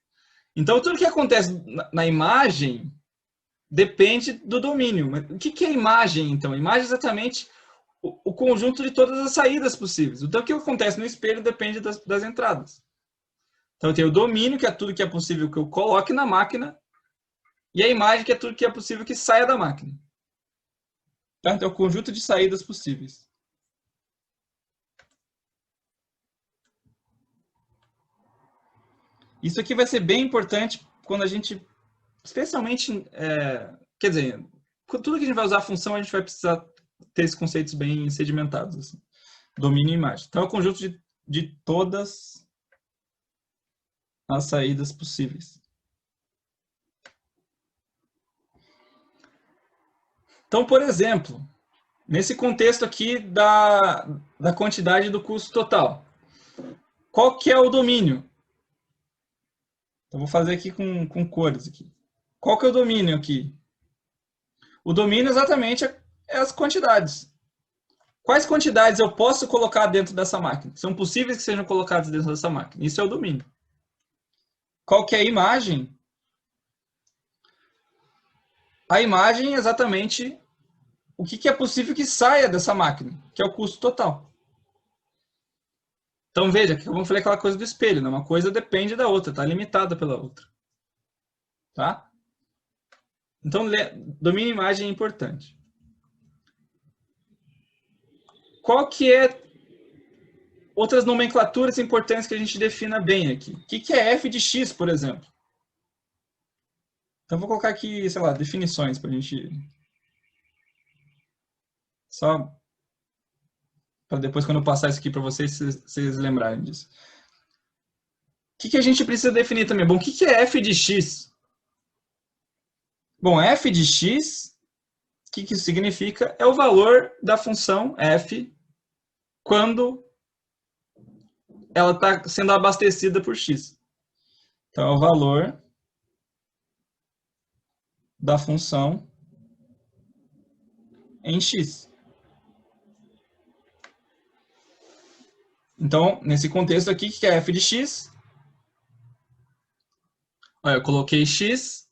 Então, tudo que acontece na imagem depende do domínio. Mas o que é imagem, então? Imagem é exatamente o conjunto de todas as saídas possíveis. Então, o que acontece no espelho depende das entradas. Então, eu tenho o domínio, que é tudo que é possível que eu coloque na máquina, e a imagem, que é tudo que é possível que saia da máquina. Então, é o conjunto de saídas possíveis. Isso aqui vai ser bem importante quando a gente, especialmente, quer dizer, tudo que a gente vai usar a função, a gente vai precisar ter esses conceitos bem sedimentados. Assim. Domínio e imagem. Então, é o conjunto de todas as saídas possíveis. Então, por exemplo, nesse contexto aqui da quantidade do custo total, qual que é o domínio? Então, vou fazer aqui com cores. Aqui. Qual que é o domínio aqui? O domínio exatamente é as quantidades. Quais quantidades eu posso colocar dentro dessa máquina? São possíveis que sejam colocadas dentro dessa máquina. Isso é o domínio. Qual que é a imagem? A imagem é exatamente o que é possível que saia dessa máquina, que é o custo total. Então veja, que eu vou falar aquela coisa do espelho, né? Uma coisa depende da outra, está limitada pela outra. Tá? Então, domínio e imagem é importante. Qual que é outras nomenclaturas importantes que a gente defina bem aqui? O que é f de x, por exemplo? Então, vou colocar aqui, sei lá, definições para a gente... Só para depois, quando eu passar isso aqui para vocês, vocês lembrarem disso. O que a gente precisa definir também? Bom, o que é f de x? Bom, f de x, o que isso significa? É o valor da função f quando ela está sendo abastecida por x. Então, é o valor da função em x. Então, nesse contexto aqui, o que é f de x? Olha, eu coloquei x,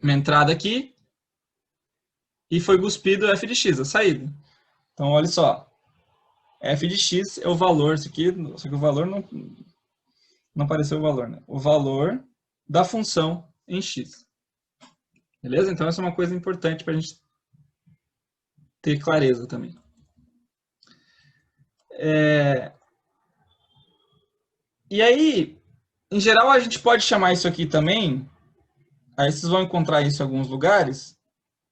uma entrada aqui, e foi cuspido f de x, a saída. Então, olha só. F de x é o valor, isso aqui, só que o valor não apareceu o valor, né? O valor da função em x. Beleza? Então, essa é uma coisa importante para a gente ter clareza também. E aí, em geral, a gente pode chamar isso aqui também, aí vocês vão encontrar isso em alguns lugares,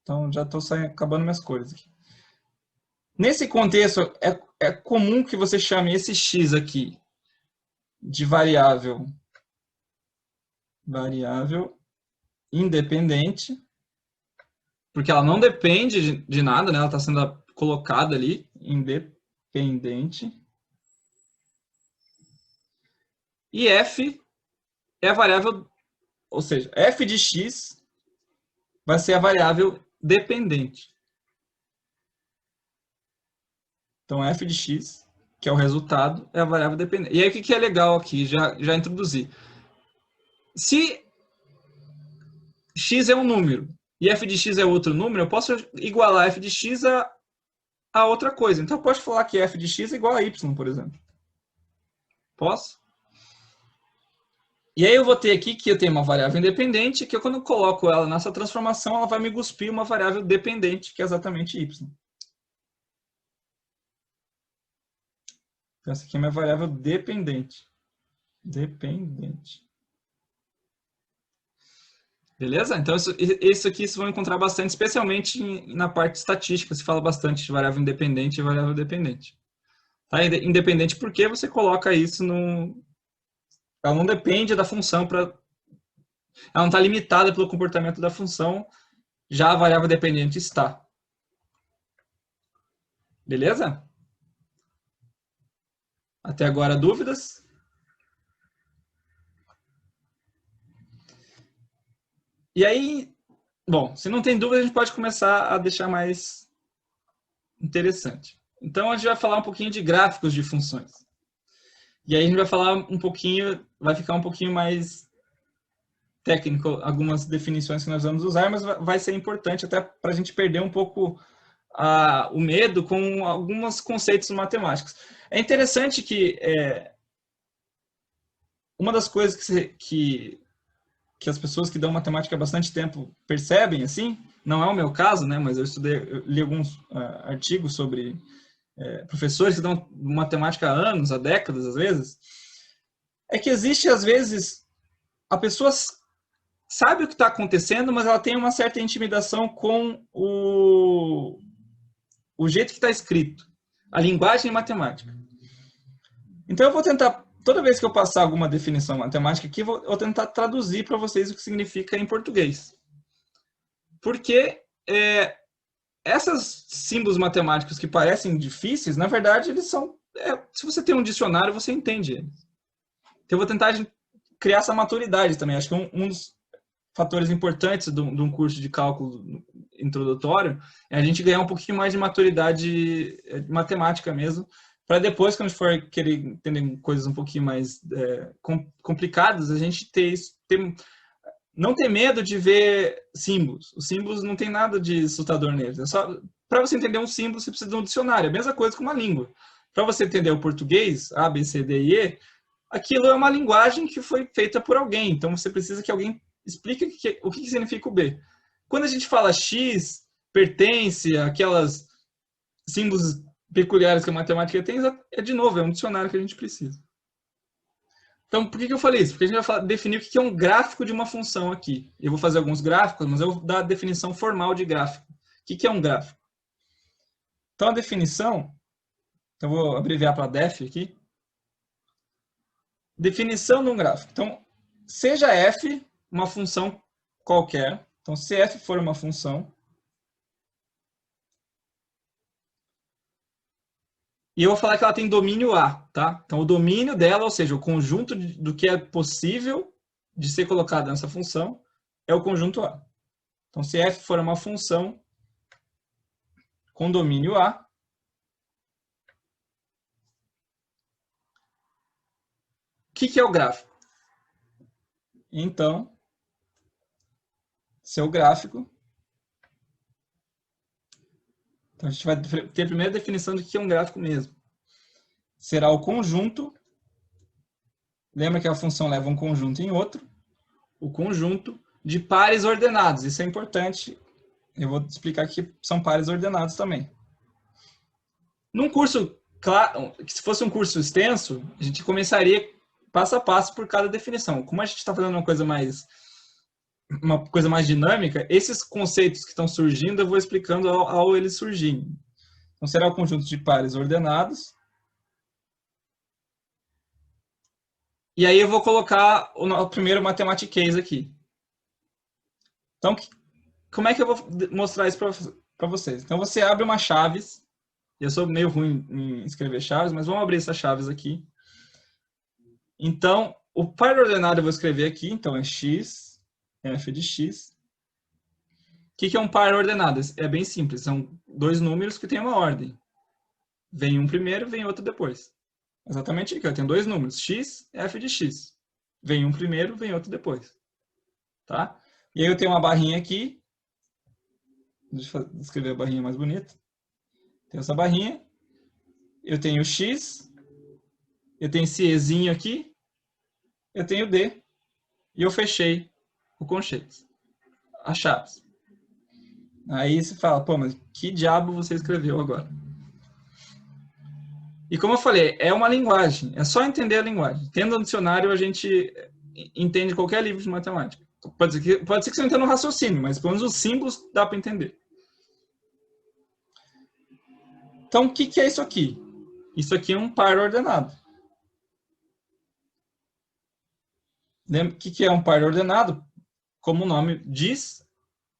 então já estou acabando minhas cores aqui. Nesse contexto, é comum que você chame esse x aqui de variável independente, porque ela não depende de nada, né? Ela está sendo colocada ali, independente. E f é a variável, ou seja, f de x vai ser a variável dependente. Então, f de x, que é o resultado, é a variável dependente. E aí, o que é legal aqui, já introduzi. Se x é um número e f de x é outro número, eu posso igualar f de x a outra coisa. Então, eu posso falar que f de x é igual a y, por exemplo. Posso? E aí eu vou ter aqui que eu tenho uma variável independente, que eu, quando eu coloco ela nessa transformação, ela vai me cuspir uma variável dependente, que é exatamente y. Então, essa aqui é uma variável dependente. Beleza? Então, isso aqui vocês vão encontrar bastante, especialmente na parte de estatística, se fala bastante de variável independente e variável dependente. Tá? Independente porque você coloca isso no... Ela não depende da função para... Ela não está limitada pelo comportamento da função, já a variável dependente está. Beleza? Até agora, dúvidas? E aí, bom, se não tem dúvida, a gente pode começar a deixar mais interessante. Então, a gente vai falar um pouquinho de gráficos de funções. E aí a gente vai falar um pouquinho, vai ficar um pouquinho mais técnico, algumas definições que nós vamos usar, mas vai ser importante até para a gente perder um pouco o medo com alguns conceitos matemáticos. É interessante que uma das coisas que as pessoas que dão matemática há bastante tempo percebem, assim, não é o meu caso, né, mas eu li alguns artigos sobre professores que dão matemática há anos, há décadas, às vezes, é que existe, às vezes, a pessoa sabe o que está acontecendo, mas ela tem uma certa intimidação com o jeito que está escrito, a linguagem matemática. Então, eu vou tentar, toda vez que eu passar alguma definição matemática aqui, eu vou tentar traduzir para vocês o que significa em português. Porque esses símbolos matemáticos que parecem difíceis, na verdade, eles são... se você tem um dicionário, você entende eles. Então, eu vou tentar criar essa maturidade também. Acho que um dos fatores importantes de um curso de cálculo introdutório é a gente ganhar um pouquinho mais de maturidade matemática mesmo, para depois, quando a gente for querer entender coisas um pouquinho mais complicadas, a gente não ter medo de ver símbolos. Os símbolos não tem nada de assustador neles. É só, para você entender um símbolo, você precisa de um dicionário. É a mesma coisa com uma língua. para você entender o português, A, B, C, D e E, aquilo é uma linguagem que foi feita por alguém. Então, você precisa que alguém explique o que significa o B. Quando a gente fala X, pertence àquelas símbolos peculiares que a matemática tem, de novo, é um dicionário que a gente precisa. Então, por que eu falei isso? Porque a gente vai definir o que é um gráfico de uma função aqui. Eu vou fazer alguns gráficos, mas eu vou dar a definição formal de gráfico. O que é um gráfico? Então, a definição, eu vou abreviar para def aqui. Definição de um gráfico. Então, seja f uma função qualquer. Então, se f for uma função, e eu vou falar que ela tem domínio A, tá? Então, o domínio dela, ou seja, o conjunto do que é possível de ser colocado nessa função, é o conjunto A. Então, se f for uma função com domínio A, o que é o gráfico? Então, seu gráfico... Então, a gente vai ter a primeira definição do que é um gráfico mesmo. Será o conjunto, lembra que a função leva um conjunto em outro, o conjunto de pares ordenados. Isso é importante, eu vou explicar que são pares ordenados também. Num curso, claro, se fosse um curso extenso, a gente começaria passo a passo por cada definição. Como a gente está fazendo uma coisa mais dinâmica, esses conceitos que estão surgindo, eu vou explicando ao eles surgirem. Então, será o conjunto de pares ordenados. E aí eu vou colocar o primeiro mathematics aqui. Então, como é que eu vou mostrar isso para vocês? Então, você abre uma chaves. Eu sou meio ruim em escrever chaves, mas vamos abrir essas chaves aqui. Então, o par ordenado eu vou escrever aqui. Então, é x, f de x. O que é um par ordenado? É bem simples. São dois números que têm uma ordem. Vem um primeiro, vem outro depois. Exatamente aqui. Eu tenho dois números, x e f de x. Vem um primeiro, vem outro depois. Tá? E aí eu tenho uma barrinha aqui. Deixa eu escrever a barrinha mais bonita. Tem essa barrinha. Eu tenho x. Eu tenho esse ezinho aqui. Eu tenho d. E eu fechei o conchetes. As chaves. Aí você fala, pô, mas que diabo você escreveu agora? E como eu falei, é uma linguagem. É só entender a linguagem. Tendo um dicionário, a gente entende qualquer livro de matemática. Pode ser que você não entenda um raciocínio, mas pelo menos os símbolos dá para entender. Então, o que é isso aqui? Isso aqui é um par ordenado. Lembra o que é um par ordenado? Como o nome diz,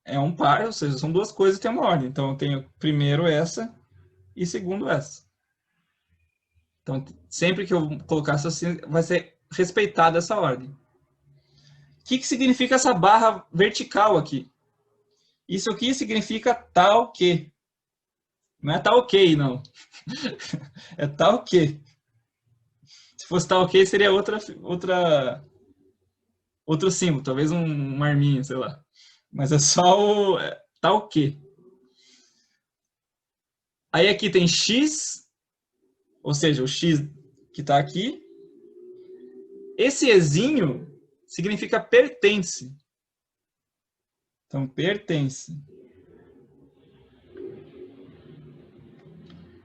é um par, ou seja, são duas coisas que têm uma ordem. Então, eu tenho primeiro essa e segundo essa. Então, sempre que eu colocar isso assim, vai ser respeitada essa ordem. O que significa essa barra vertical aqui? Isso aqui significa tal que. Não é tal ok, não. É tal que. Se fosse tal ok, seria outro símbolo, talvez um arminho, sei lá. Mas é só o tal que. Aí aqui tem x, ou seja, o x que está aqui. Esse ezinho significa pertence. Então, pertence.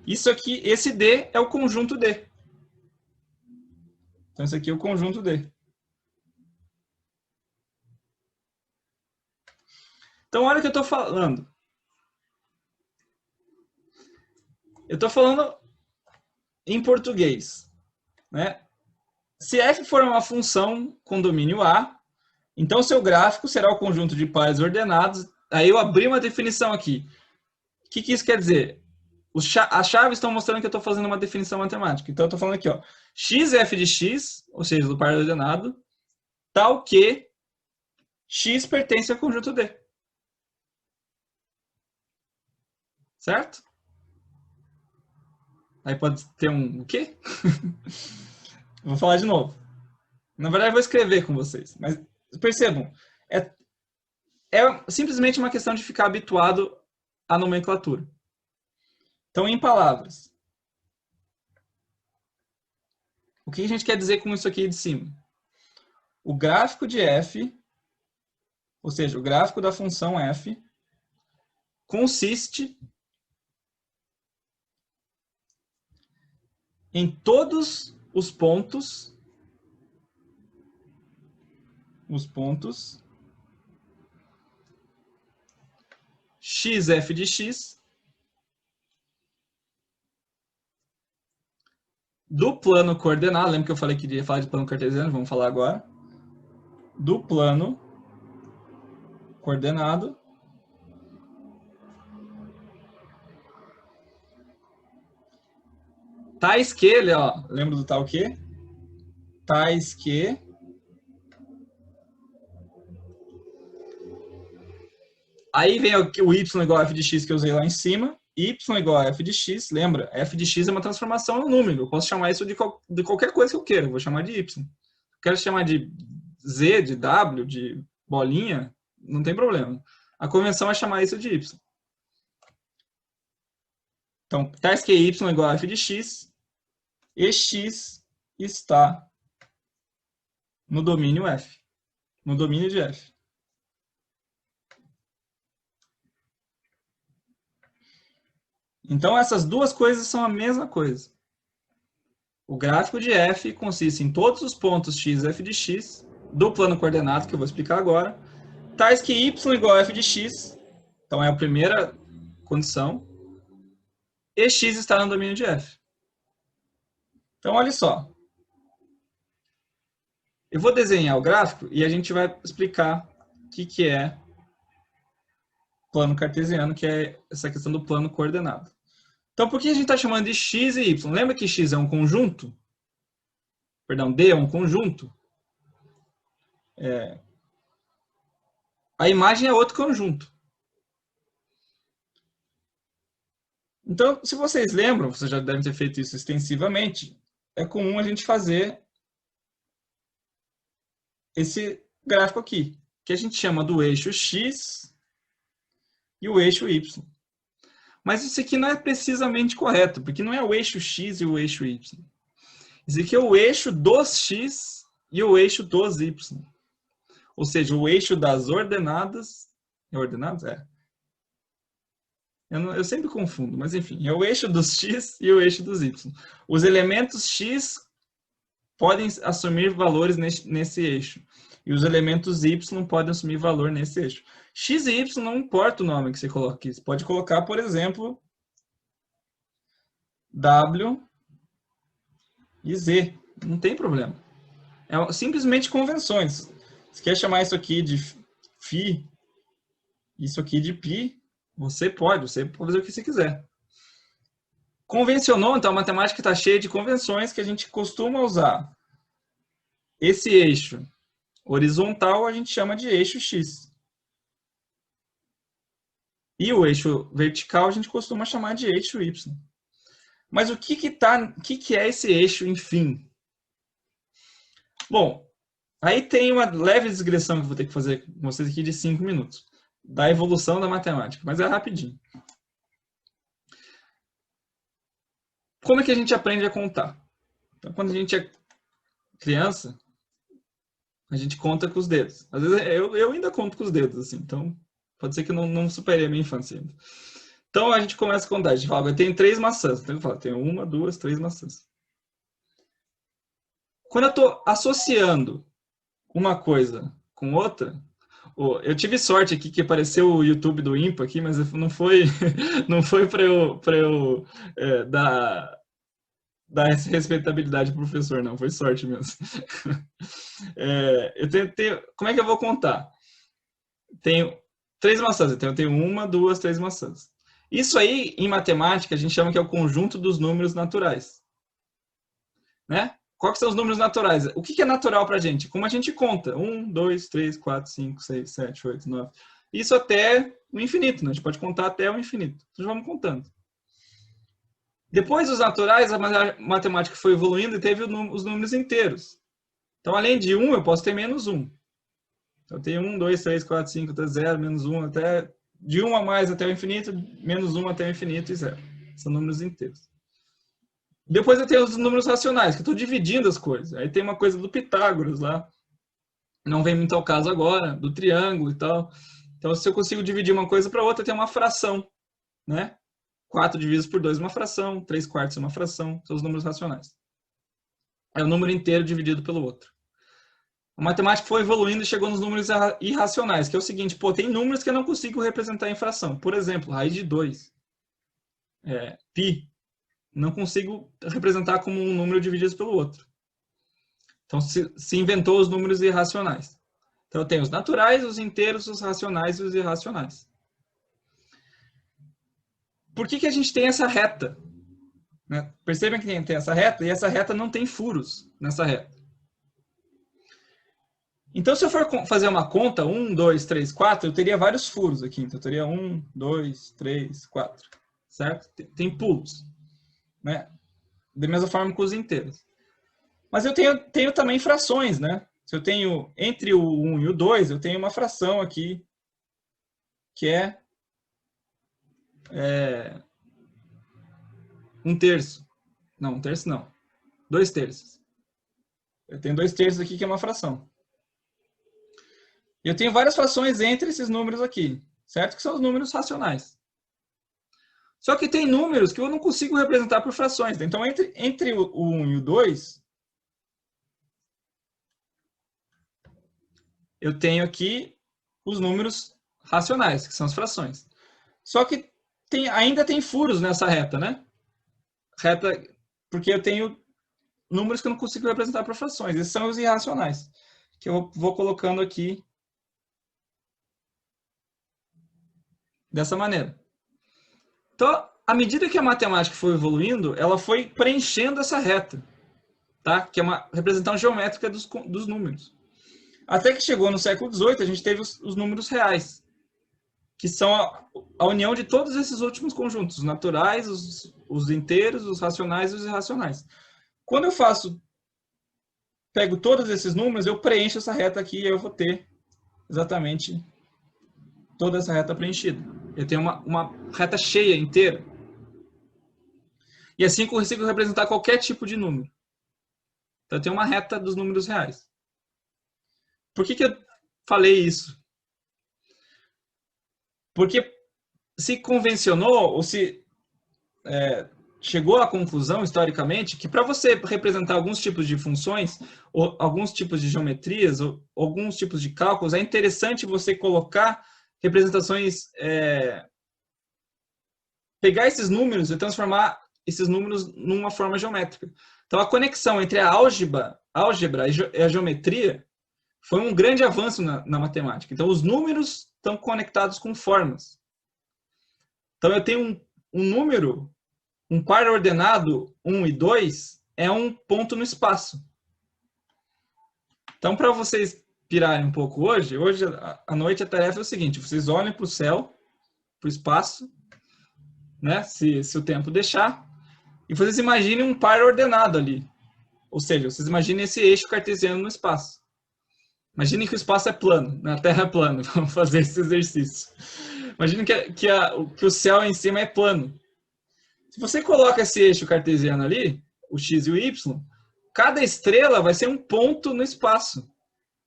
Isso aqui, esse D é o conjunto D. Então, esse aqui é o conjunto D. Então, olha o que eu estou falando. Eu estou falando em português, né? Se f for uma função com domínio A, então seu gráfico será o conjunto de pares ordenados. Aí eu abri uma definição aqui. O que isso quer dizer? As chaves estão mostrando que eu estou fazendo uma definição matemática. Então eu estou falando aqui, ó, x é f de x, ou seja, do par ordenado, tal que x pertence ao conjunto D. Certo? Aí pode ter um o quê? Vou falar de novo. Na verdade, eu vou escrever com vocês. Mas percebam, é simplesmente uma questão de ficar habituado à nomenclatura. Então, em palavras. que a gente quer dizer com isso aqui de cima? O gráfico de f, ou seja, o gráfico da função f, consiste em todos os pontos xf de x do plano coordenado. Lembra que eu falei que ia falar de plano cartesiano? Vamos falar agora. Do plano coordenado tais que, ó, lembra do tal que? Tais que aí vem o y igual a f de x que eu usei lá em cima, y igual a f de x, lembra? F de x é uma transformação no número, eu posso chamar isso de qualquer coisa que eu queira, eu vou chamar de y. Quero chamar de z, de w, de bolinha, não tem problema. A convenção é chamar isso de y. Então, tais que y igual a f de x, e x está no domínio f, no domínio de f. Então, essas duas coisas são a mesma coisa. O gráfico de f consiste em todos os pontos x, f de x, do plano coordenado, que eu vou explicar agora, tais que y igual a f de x, então é a primeira condição, e x está no domínio de f. Então, olha só. Eu vou desenhar o gráfico e a gente vai explicar o que é plano cartesiano, que é essa questão do plano coordenado. Então, por que a gente está chamando de x e y? Lembra que x é um conjunto? Perdão, D é um conjunto? A imagem é outro conjunto. Então, se vocês lembram, vocês já devem ter feito isso extensivamente, é comum a gente fazer esse gráfico aqui, que a gente chama do eixo x e o eixo y. Mas isso aqui não é precisamente correto, porque não é o eixo x e o eixo y. Isso aqui é o eixo dos x e o eixo dos y. Ou seja, o eixo das ordenadas... É ordenadas? É. Eu sempre confundo, mas enfim, é o eixo dos x e o eixo dos y. Os elementos x podem assumir valores nesse eixo. E os elementos y podem assumir valor nesse eixo. X e y não importa o nome que você coloque aqui. Você pode colocar, por exemplo, W e Z. Não tem problema. É simplesmente convenções. Você quer chamar isso aqui de φ, isso aqui de π, você pode fazer o que você quiser. Convencionou, então a matemática está cheia de convenções que a gente costuma usar. Esse eixo horizontal a gente chama de eixo x. E o eixo vertical a gente costuma chamar de eixo y. Mas o que é esse eixo, enfim? Bom, aí tem uma leve digressão que eu vou ter que fazer com vocês aqui de 5 minutos. Da evolução da matemática, mas é rapidinho. Como é que a gente aprende a contar? Então, quando a gente é criança, a gente conta com os dedos. Às vezes eu ainda conto com os dedos, assim, então pode ser que eu não superei a minha infância ainda. Então a gente começa a contar, a gente fala, eu tenho 3 maçãs. Então eu falo, tenho 1, 2, 3 maçãs. Quando eu estou associando uma coisa com outra, eu tive sorte aqui que apareceu o YouTube do IMPA aqui, mas não foi para eu dar respeitabilidade pro professor, não, foi sorte mesmo. Como é que eu vou contar? Tenho 3 maçãs, então eu tenho 1, 2, 3 maçãs. Isso aí, em matemática, a gente chama que é o conjunto dos números naturais. Né? Quais são os números naturais? O que é natural para a gente? Como a gente conta? 1, 2, 3, 4, 5, 6, 7, 8, 9. Isso até o infinito, né? A gente pode contar até o infinito. Então, vamos contando. Depois dos naturais, a matemática foi evoluindo e teve os números inteiros. Então, além de 1, eu posso ter menos 1. Então, eu tenho 1, 2, 3, 4, 5, até 0, menos 1, até... De 1 a mais até o infinito, menos 1 até o infinito e 0. São números inteiros. Depois eu tenho os números racionais, que eu estou dividindo as coisas. Aí tem uma coisa do Pitágoras lá. Não vem muito ao caso agora, do triângulo e tal. Então, se eu consigo dividir uma coisa para outra, tem uma fração, né? 4 divididos por 2 é uma fração, 3/4 é uma fração, são os números racionais. É o número inteiro dividido pelo outro. A matemática foi evoluindo e chegou nos números irracionais, que é o seguinte, pô, tem números que eu não consigo representar em fração. Por exemplo, raiz de 2, π, não consigo representar como um número dividido pelo outro. Então, se inventou os números irracionais. Então, eu tenho os naturais, os inteiros, os racionais e os irracionais. Por que a gente tem essa reta? Né? Percebem que tem essa reta, e essa reta não tem furos nessa reta. Então, se eu for fazer uma conta, 1, 2, 3, 4, eu teria vários furos aqui. Então, eu teria 1, 2, 3, 4. Certo? Tem pulos. Né? Da mesma forma que os inteiros. Mas eu tenho também frações, né? Se eu tenho entre o 1 e o 2, eu tenho uma fração aqui, que é 1/3. Não, 1/3 não. 2/3. Eu tenho 2/3 aqui, que é uma fração. E eu tenho várias frações entre esses números aqui, certo? Que são os números racionais. Só que tem números que eu não consigo representar por frações. Então, entre o 1 e o 2, eu tenho aqui os números racionais, que são as frações. Só que ainda tem furos nessa reta, né? Reta, porque eu tenho números que eu não consigo representar por frações. Esses são os irracionais, que eu vou colocando aqui dessa maneira. Então, à medida que a matemática foi evoluindo, ela foi preenchendo essa reta, tá? Que é uma representação geométrica dos números. Até que chegou no século XVIII, a gente teve os números reais, que são a união de todos esses últimos conjuntos, os naturais, os inteiros, os racionais e os irracionais. Quando eu pego todos esses números, eu preencho essa reta aqui e eu vou ter exatamente toda essa reta preenchida. Eu tenho uma reta cheia, inteira. E assim eu consigo representar qualquer tipo de número. Então eu tenho uma reta dos números reais. Por que eu falei isso? Porque se convencionou, ou se chegou à conclusão, historicamente, que para você representar alguns tipos de funções, ou alguns tipos de geometrias, ou alguns tipos de cálculos, é interessante você colocar representações, pegar esses números e transformar esses números numa forma geométrica. Então, a conexão entre a álgebra e a geometria foi um grande avanço na matemática. Então, os números estão conectados com formas. Então, eu tenho um número, um par ordenado 1 e 2, é um ponto no espaço. Então, para vocês pirarem um pouco hoje à noite a tarefa é o seguinte, vocês olhem para o céu, para o espaço, né, se o tempo deixar, e vocês imaginem um par ordenado ali. Ou seja, vocês imaginem esse eixo cartesiano no espaço. Imaginem que o espaço é plano, né? A Terra é plana. Vamos fazer esse exercício. Imaginem que o céu em cima é plano. Se você coloca esse eixo cartesiano ali, o x e o y, cada estrela vai ser um ponto no espaço.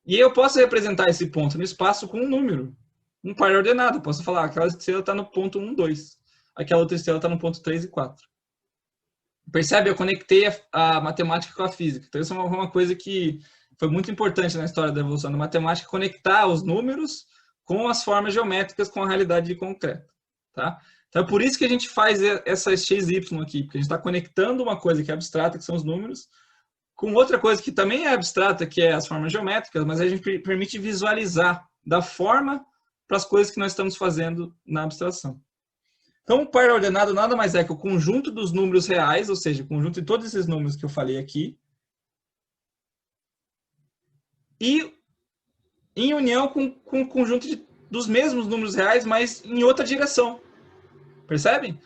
E eu posso representar esse ponto no espaço com um número, um par ordenado. Eu posso falar, aquela estrela está no ponto 1, 2. Aquela outra estrela está no ponto 3 e 4. Percebe? Eu conectei a matemática com a física. Então, isso é uma coisa que foi muito importante na história da evolução da matemática, conectar os números com as formas geométricas, com a realidade de concreto. Tá? Então, é por isso que a gente faz essa XY aqui, porque a gente está conectando uma coisa que é abstrata, que são os números, com outra coisa que também é abstrata, que é as formas geométricas, mas a gente permite visualizar da forma para as coisas que nós estamos fazendo na abstração. Então, o par ordenado nada mais é que o conjunto dos números reais, ou seja, o conjunto de todos esses números que eu falei aqui, e em união com o conjunto dos mesmos números reais, mas em outra direção. Percebem?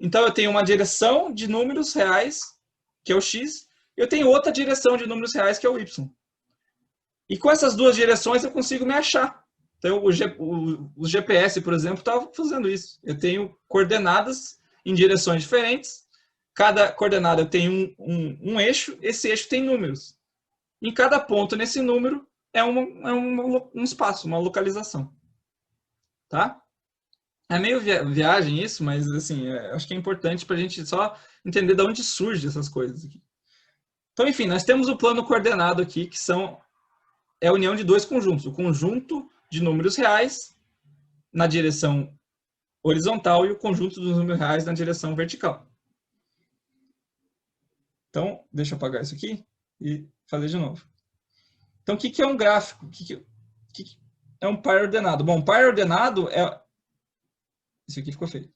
Então, eu tenho uma direção de números reais, que é o x, e eu tenho outra direção de números reais, que é o y. E com essas duas direções, eu consigo me achar. Então, o GPS, por exemplo, está fazendo isso. Eu tenho coordenadas em direções diferentes. cada coordenada tem um eixo, esse eixo tem números. Em cada ponto nesse número é um espaço, uma localização. Tá? É meio viagem isso, mas assim, acho que é importante para a gente só entender de onde surgem essas coisas aqui. Então, enfim, nós temos o plano coordenado aqui, que é a união de dois conjuntos. O conjunto de números reais na direção horizontal e o conjunto dos números reais na direção vertical. Então, deixa eu apagar isso aqui e fazer de novo. Então, o que é um gráfico? O que é um par ordenado? Bom, par ordenado é... Isso aqui ficou feio.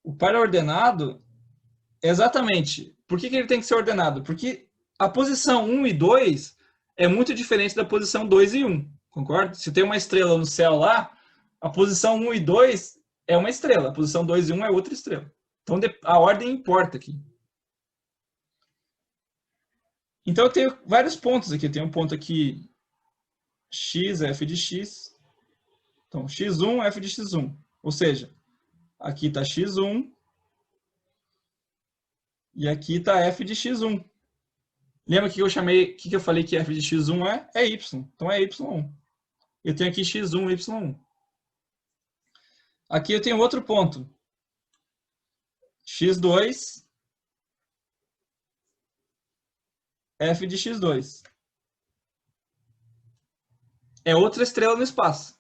O par ordenado é exatamente... Por que ele tem que ser ordenado? Porque a posição 1 e 2 é muito diferente da posição 2 e 1. Concorda? Se tem uma estrela no céu lá, a posição 1 e 2 é uma estrela. A posição 2 e 1 é outra estrela. Então, a ordem importa aqui. Então, eu tenho vários pontos aqui. Eu tenho um ponto aqui, x, f de x. Então, x1, f de x1. Ou seja, aqui está x1 e aqui está f de x1. Lembra que eu falei que f de x1 é y. Então, é y1. Eu tenho aqui x1, y1. Aqui eu tenho outro ponto. x2, f de x2. É outra estrela no espaço.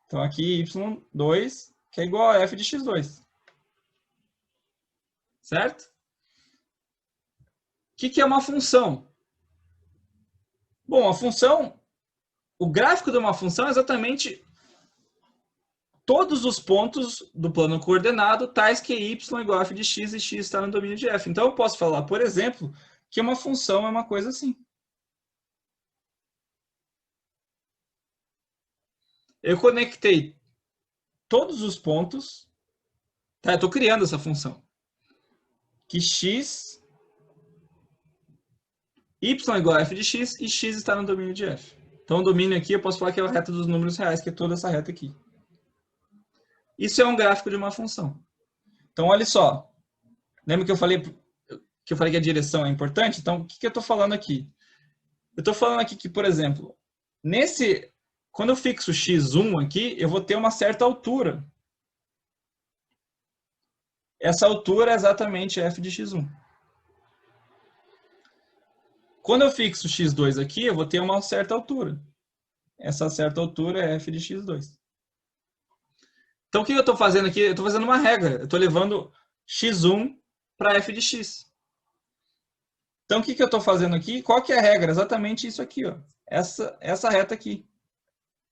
Então, aqui y2, que é igual a f de x2. Certo? O que é uma função? Bom, a função, o gráfico de uma função é exatamente todos os pontos do plano coordenado, tais que y igual a f de x e x está no domínio de f. Então, eu posso falar, por exemplo, que uma função é uma coisa assim. Eu conectei todos os pontos, tá? Eu estou criando essa função. Que x, y igual a f de x e x está no domínio de f. Então, o domínio aqui, eu posso falar que é a reta dos números reais, que é toda essa reta aqui. Isso é um gráfico de uma função. Então, olha só. Lembra que eu falei que a direção é importante? Então, o que eu estou falando aqui? Eu estou falando aqui que, por exemplo, quando eu fixo x1 aqui, eu vou ter uma certa altura. Essa altura é exatamente f de x1. Quando eu fixo x2 aqui, eu vou ter uma certa altura. Essa certa altura é f de x2. Então, o que eu estou fazendo aqui? Eu estou fazendo uma regra. Eu estou levando x1 para f de x. Então, o que eu estou fazendo aqui? Qual que é a regra? Exatamente isso aqui, ó. Essa reta aqui,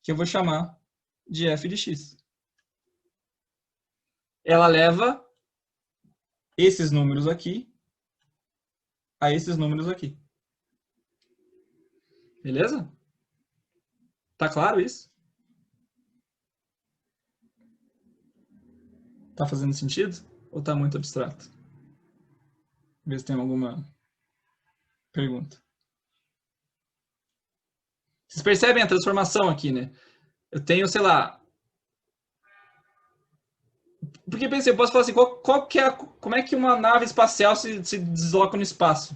que eu vou chamar de f de x. Ela leva esses números aqui a esses números aqui. Beleza? Tá claro isso? Tá fazendo sentido? Ou tá muito abstrato? Ver se tem alguma pergunta. Vocês percebem a transformação aqui, né? Eu tenho, sei lá... Porque pensei, eu posso falar assim, como é que uma nave espacial se desloca no espaço?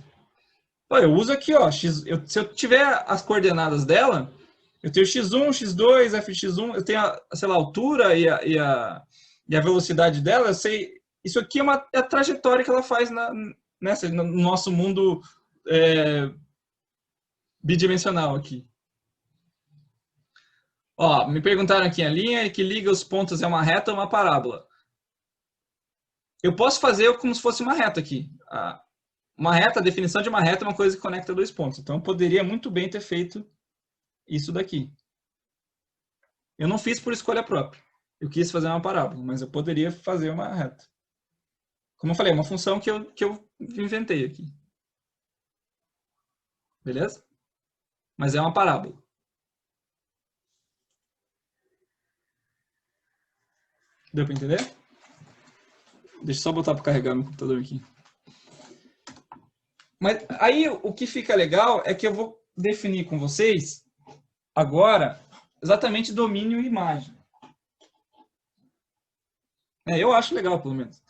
Pô, eu uso aqui, ó, se eu tiver as coordenadas dela, eu tenho x1, x2, f de x1, eu tenho, sei lá, a altura e a velocidade dela, eu sei... Isso aqui é a trajetória que ela faz no nosso mundo bidimensional aqui. Ó, me perguntaram aqui, a linha que liga os pontos é uma reta ou uma parábola? Eu posso fazer como se fosse uma reta aqui. Uma reta, a definição de uma reta é uma coisa que conecta dois pontos. Então, eu poderia muito bem ter feito isso daqui. Eu não fiz por escolha própria. Eu quis fazer uma parábola, mas eu poderia fazer uma reta. Como eu falei, é uma função que eu inventei aqui. Beleza? Mas é uma parábola. Deu para entender? Deixa eu só botar para carregar no computador aqui. Mas aí o que fica legal é que eu vou definir com vocês agora exatamente domínio e imagem. Eu acho legal, pelo menos.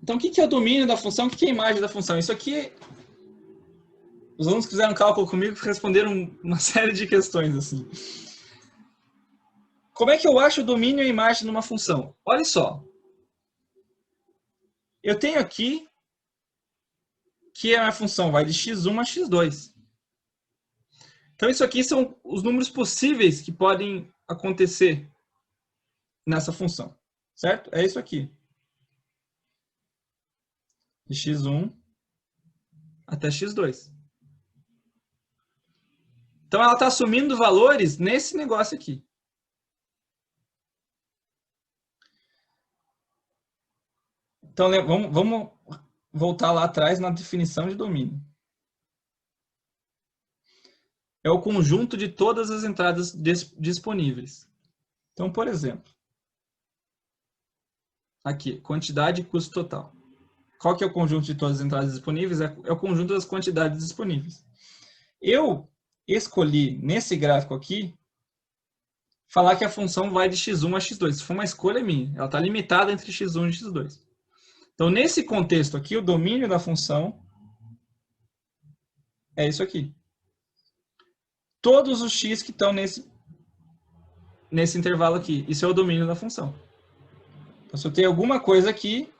Então, o que é o domínio da função? O que é a imagem da função? Isso aqui, os alunos que fizeram cálculo comigo responderam uma série de questões assim. Como é que eu acho o domínio e a imagem numa função? Olha só. Eu tenho aqui que a minha função vai de x1 a x2. Então, isso aqui são os números possíveis que podem acontecer nessa função, certo? É isso aqui. De x1 até x2. Então, ela está assumindo valores nesse negócio aqui. Então, vamos voltar lá atrás na definição de domínio. É o conjunto de todas as entradas disponíveis. Então, por exemplo, aqui, quantidade e custo total. Qual que é o conjunto de todas as entradas disponíveis? É o conjunto das quantidades disponíveis. Eu escolhi, nesse gráfico aqui, falar que a função vai de x1 a x2. Isso foi uma escolha minha. Ela está limitada entre x1 e x2. Então, nesse contexto aqui, o domínio da função é isso aqui. Todos os x que estão nesse intervalo aqui. Isso é o domínio da função. Então, se eu tenho alguma coisa aqui,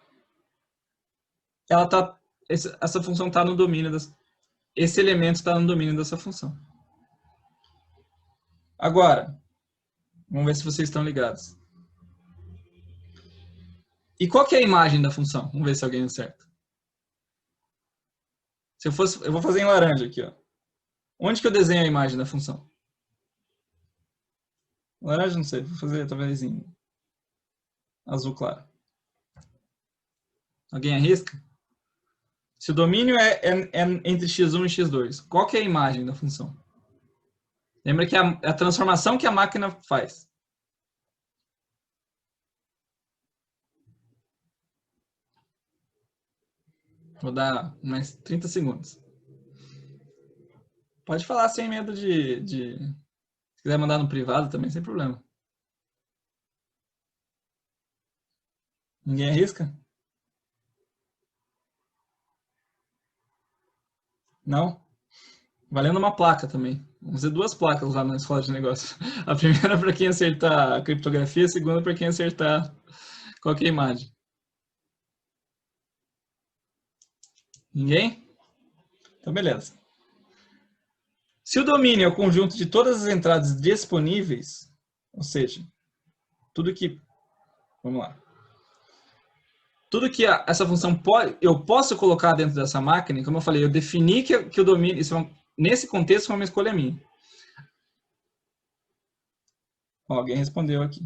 essa função está no domínio esse elemento está no domínio dessa função. Agora, vamos ver se vocês estão ligados. E qual que é a imagem da função? Vamos ver se alguém acerta. Se eu vou fazer em laranja aqui, ó. Onde que eu desenho a imagem da função? Laranja, não sei. Vou fazer talvez em azul claro. Alguém arrisca? Se o domínio é entre x1 e x2, qual que é a imagem da função? Lembra que é a transformação que a máquina faz. Vou dar mais 30 segundos. Pode falar sem medo Se quiser mandar no privado também, sem problema. Ninguém arrisca? Não? Valendo uma placa também. Vamos fazer 2 placas lá na escola de negócios. A primeira para quem acertar a criptografia, a segunda para quem acertar qualquer imagem. Ninguém? Então, beleza. Se o domínio é o conjunto de todas as entradas disponíveis, ou seja, tudo que... Vamos lá. Tudo que essa função eu posso colocar dentro dessa máquina, como eu falei, eu defini que o domínio... Nesse contexto, foi uma escolha minha. Ó, alguém respondeu aqui.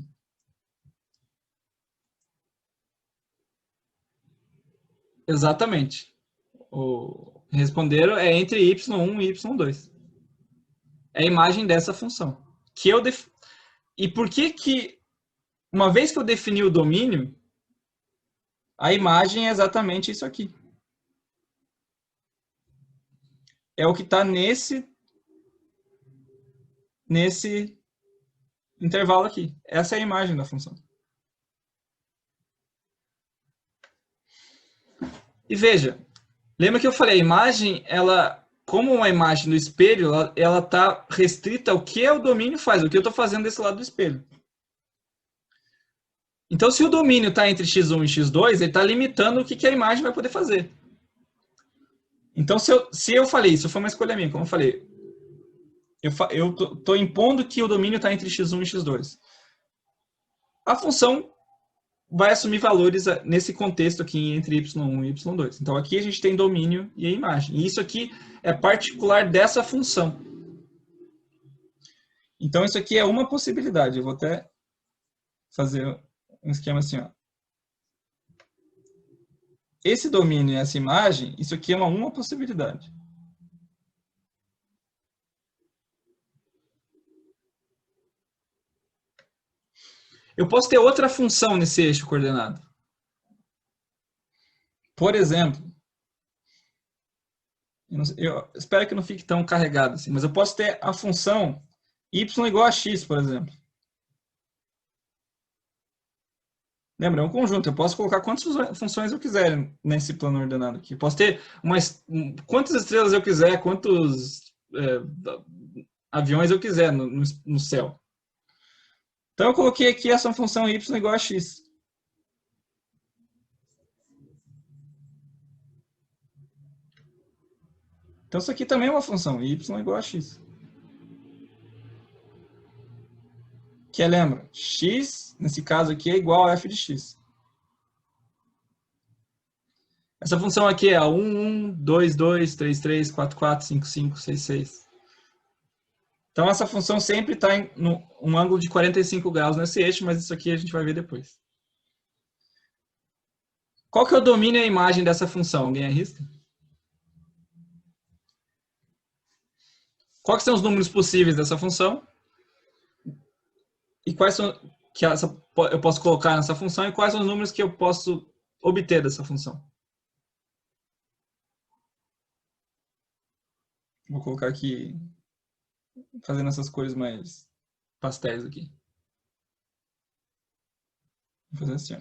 Exatamente. Responderam é entre y1 e y2. É a imagem dessa função. E por que, uma vez que eu defini o domínio, a imagem é exatamente isso aqui. É o que está nesse intervalo aqui. Essa é a imagem da função. E veja, lembra que eu falei, a imagem, como uma imagem do espelho, ela está restrita ao que o domínio faz, o que eu estou fazendo desse lado do espelho. Então, se o domínio está entre x1 e x2, ele está limitando o que a imagem vai poder fazer. Então, se eu falei, isso foi uma escolha minha, como eu falei, eu estou impondo que o domínio está entre x1 e x2. A função vai assumir valores nesse contexto aqui entre y1 e y2. Então, aqui a gente tem domínio e a imagem. E isso aqui é particular dessa função. Então, isso aqui é uma possibilidade. Eu vou até fazer um esquema assim, ó. Esse domínio e essa imagem, isso aqui é uma possibilidade. Eu posso ter outra função nesse eixo coordenado. Por exemplo, eu espero que não fique tão carregado assim, mas eu posso ter a função y igual a x, por exemplo. Lembra, é um conjunto. Eu posso colocar quantas funções eu quiser nesse plano ordenado aqui. Eu posso ter quantas estrelas eu quiser, quantos aviões eu quiser no céu. Então, eu coloquei aqui essa função y igual a x. Então, isso aqui também é uma função, y igual a x. Que lembra, x, nesse caso aqui, é igual a f de x. Essa função aqui é a 1, 1, 2, 2, 3, 3, 4, 4, 5, 5, 6, 6. Então, essa função sempre está em um ângulo de 45 graus nesse eixo, mas isso aqui a gente vai ver depois. Qual que é o domínio e a imagem dessa função? Alguém arrisca? Quais são os números possíveis dessa função? E quais são que eu posso colocar nessa função e quais são os números que eu posso obter dessa função? Vou colocar aqui, fazendo essas cores mais pastéis aqui. Vou fazer assim, ó.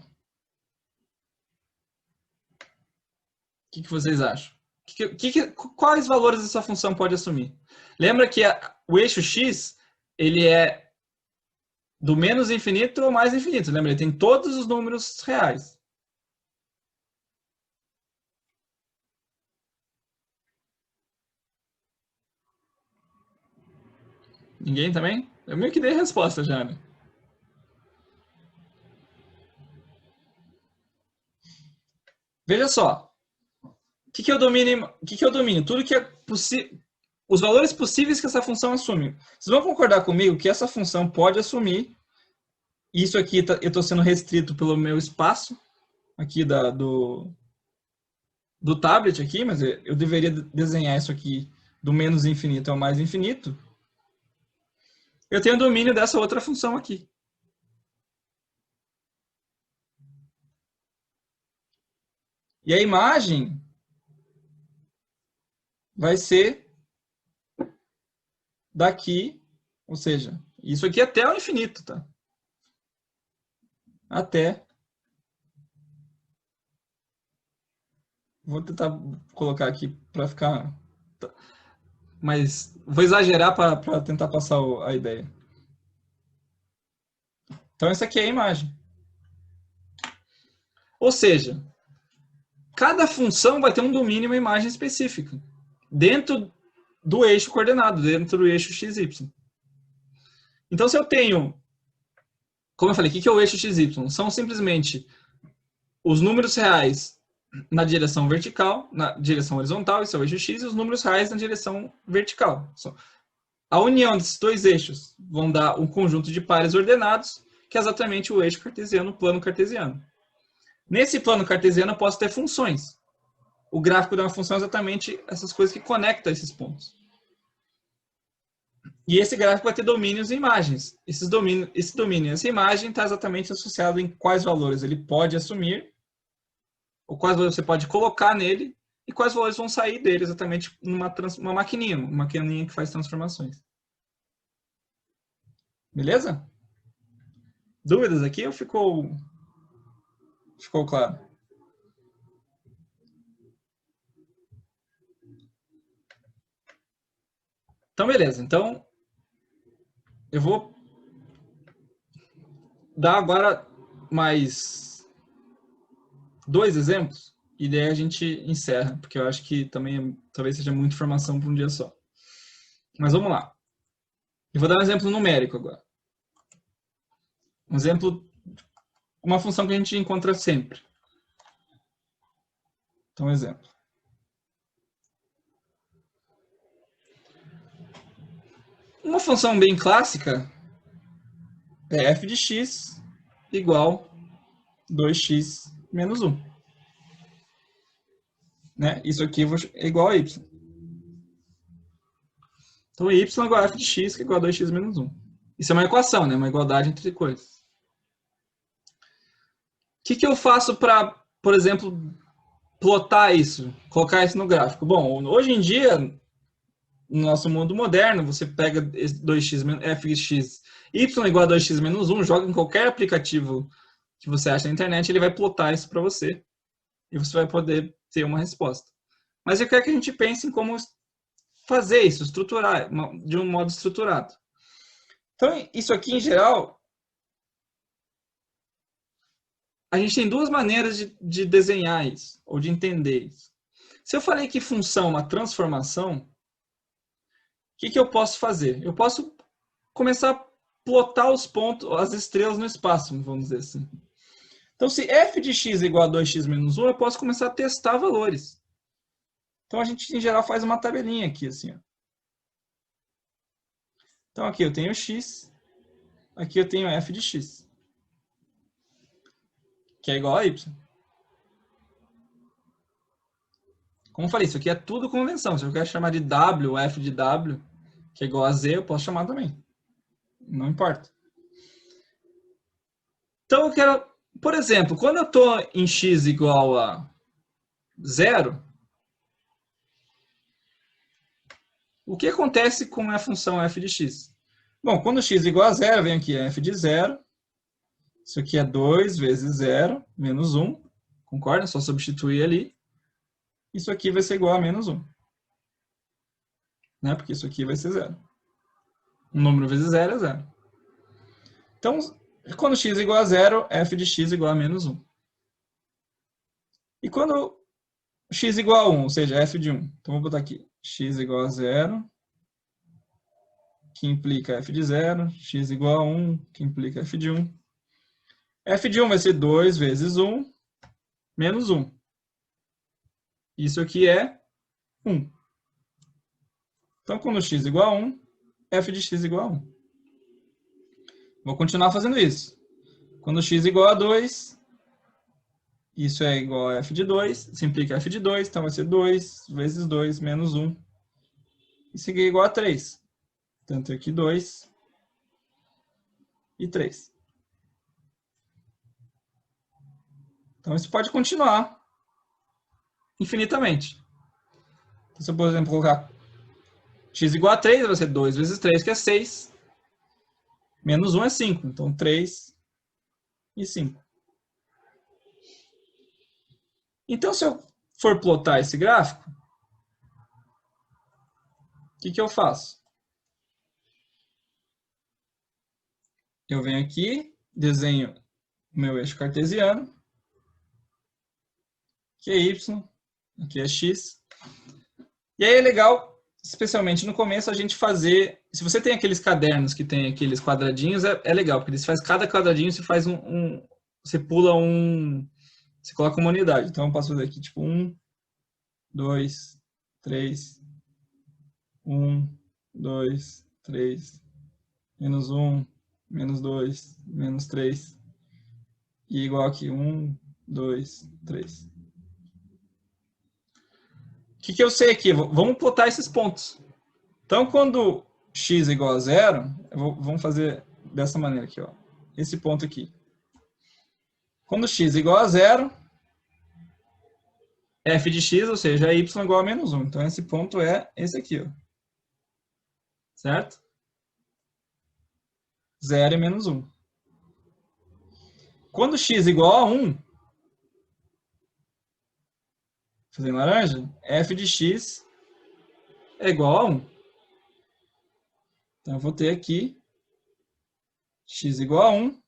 O que vocês acham? Quais valores essa função pode assumir? Lembra que o eixo x, ele é do menos infinito ao mais infinito. Lembra? Ele tem todos os números reais. Ninguém também? Eu meio que dei a resposta já, né? Veja só. O que é o domínio? Tudo que é possível. Os valores possíveis que essa função assume. Vocês vão concordar comigo que essa função pode assumir. Isso aqui eu estou sendo restrito pelo meu espaço aqui do tablet aqui, mas eu deveria desenhar isso aqui do menos infinito ao mais infinito. Eu tenho domínio dessa outra função aqui. E a imagem vai ser daqui, ou seja, isso aqui até o infinito, tá? Até. Vou tentar colocar aqui para ficar... Mas vou exagerar para tentar passar a ideia. Então, essa aqui é a imagem. Ou seja, cada função vai ter um domínio e uma imagem específica dentro do eixo coordenado, dentro do eixo XY. Então, se eu tenho... Como eu falei, o que é o eixo XY? São simplesmente os números reais na direção vertical, na direção horizontal, esse é o eixo X, e os números reais na direção vertical. A união desses dois eixos vão dar um conjunto de pares ordenados, que é exatamente o eixo cartesiano, o plano cartesiano. Nesse plano cartesiano eu posso ter funções. O gráfico de uma função é exatamente essas coisas que conectam esses pontos. E esse gráfico vai ter domínios e imagens. Esse domínio e essa imagem está exatamente associado em quais valores ele pode assumir, ou quais valores você pode colocar nele, e quais valores vão sair dele exatamente numa maquininha que faz transformações. Beleza? Dúvidas aqui ou ficou claro? Então, beleza. Então, eu vou dar agora mais 2 exemplos e daí a gente encerra, porque eu acho que também talvez seja muita informação para um dia só. Mas vamos lá. Eu vou dar um exemplo numérico agora. Um exemplo, uma função que a gente encontra sempre. Então, um exemplo. Uma função bem clássica é f de x igual 2x menos 1. Né? Isso aqui é igual a y. Então, y é igual a f de x, que é igual a 2x menos 1. Isso é uma equação, né? Uma igualdade entre coisas. O que eu faço para, por exemplo, plotar isso? Colocar isso no gráfico? Bom, hoje em dia, no nosso mundo moderno, você pega 2x, f de x, y igual a 2x menos 1, joga em qualquer aplicativo que você acha na internet, ele vai plotar isso para você. E você vai poder ter uma resposta. Mas eu quero que a gente pense em como fazer isso, estruturar, de um modo estruturado. Então, isso aqui, em geral, a gente tem duas maneiras de desenhar isso, ou de entender isso. Se eu falei que função é uma transformação, o que eu posso fazer? Eu posso começar a plotar os pontos, as estrelas no espaço, vamos dizer assim. Então, se f de x é igual a 2x menos 1, eu posso começar a testar valores. Então, a gente, em geral, faz uma tabelinha aqui, assim. Ó. Então, aqui eu tenho x, aqui eu tenho f de x, que é igual a y. Como eu falei, isso aqui é tudo convenção. Se eu quero chamar de w, f de w, que é igual a z, eu posso chamar também. Não importa. Então, eu quero... Por exemplo, quando eu estou em x igual a 0, o que acontece com a função f de x? Bom, quando x é igual a 0, vem aqui f de 0. Isso aqui é 2 vezes 0, menos 1. Concorda? É só substituir ali. Isso aqui vai ser igual a menos 1. Né? Porque isso aqui vai ser 0. Um número vezes 0 é 0. Então, quando x é igual a 0, f de x é igual a menos 1. E quando x é igual a 1, ou seja, f de 1. Então, vou botar aqui x igual a 0, que implica f de 0. X igual a 1, que implica f de 1. F de 1 vai ser 2 vezes 1, menos 1. Isso aqui é 1. Então, quando x é igual a 1, f de x é igual a 1. Vou continuar fazendo isso. Quando x é igual a 2, isso é igual a f de 2, isso implica f de 2, então vai ser 2 vezes 2 menos 1. Isso aqui é igual a 3. Tanto aqui 2 e 3. Então, isso pode continuar infinitamente. Então, se eu, por exemplo, colocar x igual a 3, vai ser 2 vezes 3, que é 6. Menos 1 é 5. Então, 3 e 5. Então, se eu for plotar esse gráfico, o que eu faço? Eu venho aqui, desenho o meu eixo cartesiano, que é y, aqui é x. E aí é legal, especialmente no começo, a gente fazer... Se você tem aqueles cadernos que tem aqueles quadradinhos, é legal, porque você faz cada quadradinho, você faz você pula você coloca uma unidade. Então eu posso fazer aqui tipo 1, 2, 3, 1, 2, 3, menos 1, menos 2, menos 3, e igual aqui 1, 2, 3. O que eu sei aqui? Vamos plotar esses pontos. Então, quando x é igual a 0, vamos fazer dessa maneira aqui, ó. Esse ponto aqui. Quando x é igual a 0, f de x, ou seja, y é igual a menos 1. Então, esse ponto é esse aqui, ó. Certo? 0 e menos 1. Quando x é igual a 1, fazer laranja, f de x é igual a 1. Então, eu vou ter aqui x igual a 1,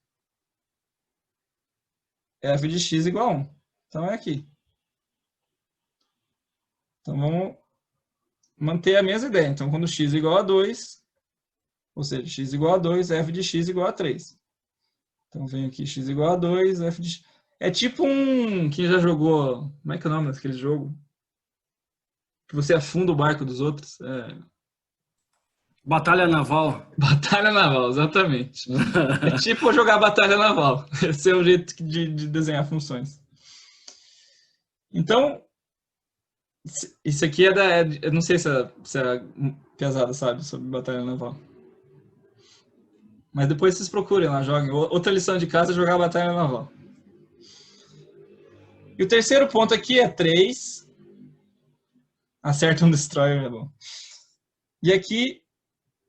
f de x igual a 1. Então, é aqui. Então, vamos manter a mesma ideia. Então, quando x é igual a 2, ou seja, x igual a 2, f de x igual a 3. Então, venho aqui x igual a 2, f de x... É tipo quem já jogou... Como é que é o nome daquele jogo? Que você afunda o barco dos outros. Batalha naval. Batalha naval, exatamente. É tipo jogar batalha naval. Esse é o jeito de desenhar funções. Então, isso aqui eu não sei se a pesada sabe sobre batalha naval. Mas depois vocês procurem lá, joguem. Outra lição de casa é jogar batalha naval. E o terceiro ponto aqui é 3. Acerta um destroyer, é bom. E aqui,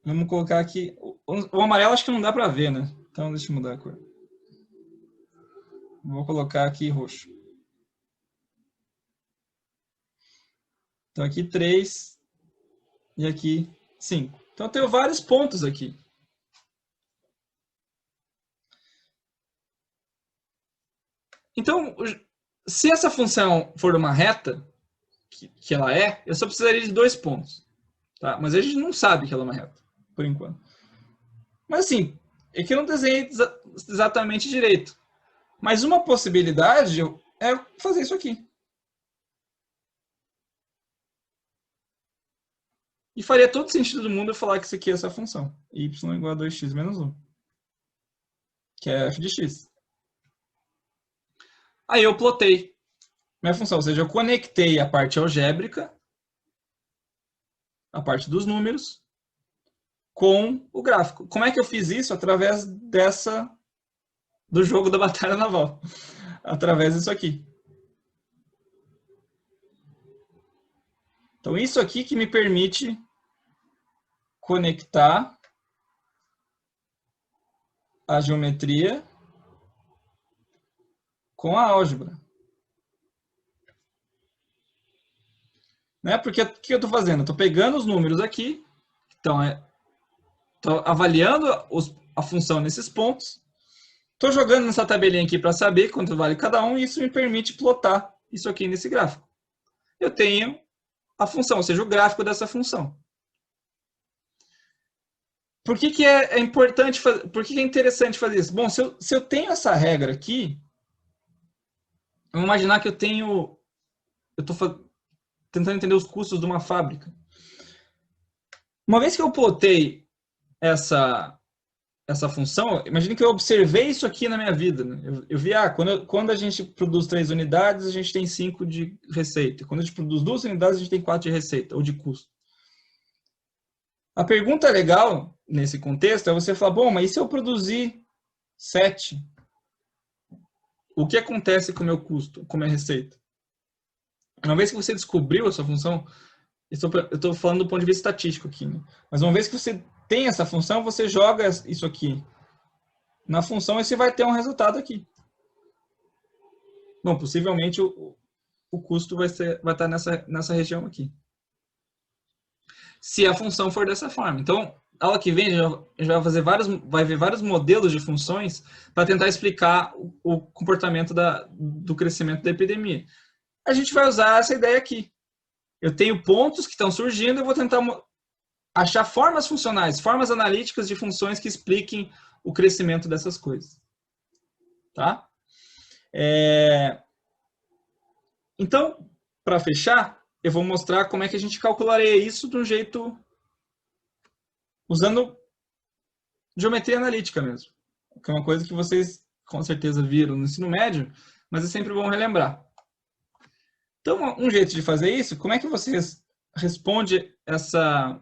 vamos colocar aqui... O amarelo acho que não dá pra ver, né? Então deixa eu mudar a cor. Vou colocar aqui roxo. Então aqui 3 e aqui 5. Então eu tenho vários pontos aqui. Então, se essa função for uma reta, que ela é, eu só precisaria de 2 pontos. Tá? Mas a gente não sabe que ela é uma reta, por enquanto. Mas assim, é que eu não desenhei exatamente direito. Mas uma possibilidade é fazer isso aqui. E faria todo sentido do mundo eu falar que isso aqui é essa função. Y igual a 2x menos 1. Que é f de x. Aí eu plotei minha função. Ou seja, eu conectei a parte algébrica, a parte dos números, com o gráfico. Como é que eu fiz isso? Através do jogo da batalha naval. Através disso aqui. Então, isso aqui que me permite conectar a geometria com a álgebra. Né? Porque o que eu estou fazendo? Estou pegando os números aqui, então estou avaliando a função nesses pontos, estou jogando nessa tabelinha aqui para saber quanto vale cada um, e isso me permite plotar isso aqui nesse gráfico. Eu tenho a função, ou seja, o gráfico dessa função. Por que é importante fazer, por que é interessante fazer isso? Bom, se eu tenho essa regra aqui, vamos imaginar que eu estou tentando entender os custos de uma fábrica. Uma vez que eu plotei essa função, imagine que eu observei isso aqui na minha vida. Né? Eu vi, quando a gente produz 3 unidades, a gente tem 5 de receita. Quando a gente produz 2 unidades, a gente tem 4 de receita, ou de custo. A pergunta legal, nesse contexto, é você falar, bom, mas e se eu produzir 7? O que acontece com o meu custo, com a minha receita? Uma vez que você descobriu essa função, eu estou falando do ponto de vista estatístico aqui, né? Mas uma vez que você tem essa função, você joga isso aqui na função e você vai ter um resultado aqui. Bom, possivelmente o custo vai estar nessa região aqui. Se a função for dessa forma. Então, aula que vem, a gente vai ver vários modelos de funções para tentar explicar o comportamento do crescimento da epidemia. A gente vai usar essa ideia aqui. Eu tenho pontos que estão surgindo, eu vou tentar achar formas funcionais, formas analíticas de funções que expliquem o crescimento dessas coisas. Tá? Então, para fechar, eu vou mostrar como é que a gente calcularia isso de um jeito usando geometria analítica mesmo. Que é uma coisa que vocês com certeza viram no ensino médio, mas é sempre bom relembrar. Então, um jeito de fazer isso, como é que vocês respondem essa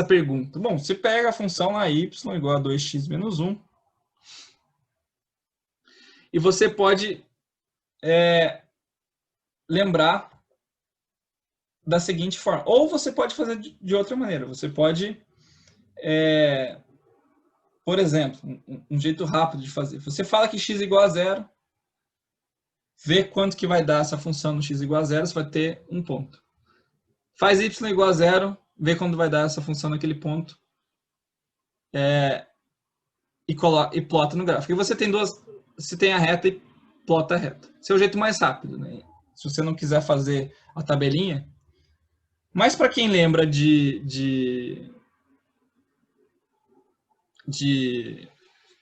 pergunta? Bom, você pega a função lá y igual a 2x menos 1 e você pode lembrar da seguinte forma. Ou você pode fazer de outra maneira. Você pode, por exemplo, um jeito rápido de fazer. Você fala que x igual a 0, vê quanto que vai dar essa função no x igual a 0, você vai ter um ponto. Faz y igual a 0, vê quando vai dar essa função naquele ponto e plota no gráfico. E você tem a reta e plota a reta. Esse é o jeito mais rápido, né? Se você não quiser fazer a tabelinha. Mas para quem lembra de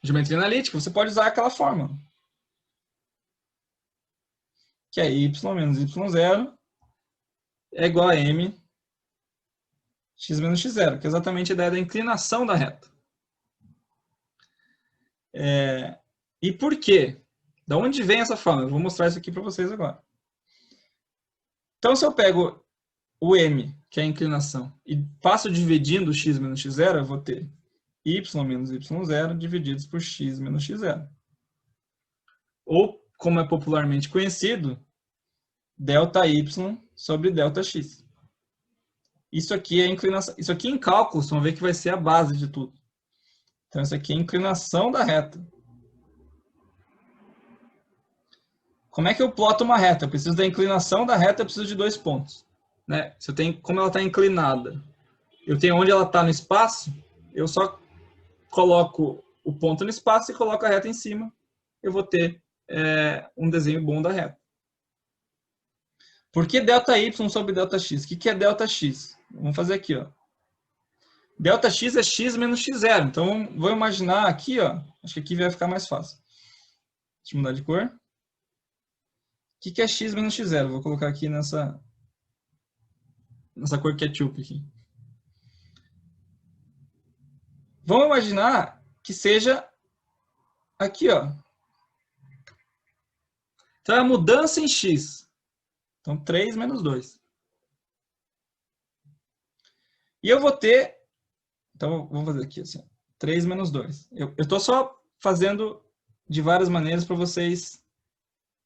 geometria analítica, você pode usar aquela fórmula. Que é y menos y0 é igual a m x menos x0, que é exatamente a ideia da inclinação da reta. E por quê? Da onde vem essa fórmula? Eu vou mostrar isso aqui para vocês agora. Então, se eu pego o m, que é a inclinação, e passo dividindo x menos x0, eu vou ter y menos y0 divididos por x menos x0. Ou, como é popularmente conhecido, ΔY sobre ΔX. Isso aqui é a inclinação. Isso aqui em cálculo, vocês vão ver que vai ser a base de tudo. Então, isso aqui é a inclinação da reta. como é que eu ploto uma reta? Eu preciso da inclinação da reta, eu preciso de 2 pontos. Né? Se eu tenho como ela está inclinada, eu tenho onde ela está no espaço, eu só coloco o ponto no espaço e coloco a reta em cima, eu vou ter um desenho bom da reta. Por que ΔY sobre ΔX? O que é ΔX? Vamos fazer aqui, ó. ΔX é x menos x0. Então, vou imaginar aqui, ó. Acho que aqui vai ficar mais fácil. Deixa eu mudar de cor. O que é x menos x0? Vou colocar aqui nessa cor ketchup aqui. Vamos imaginar que seja aqui, ó. Então, é a mudança em x. Então, 3 menos 2. E eu vou ter... Então, vamos fazer aqui assim. 3 menos 2. Eu estou só fazendo de várias maneiras para vocês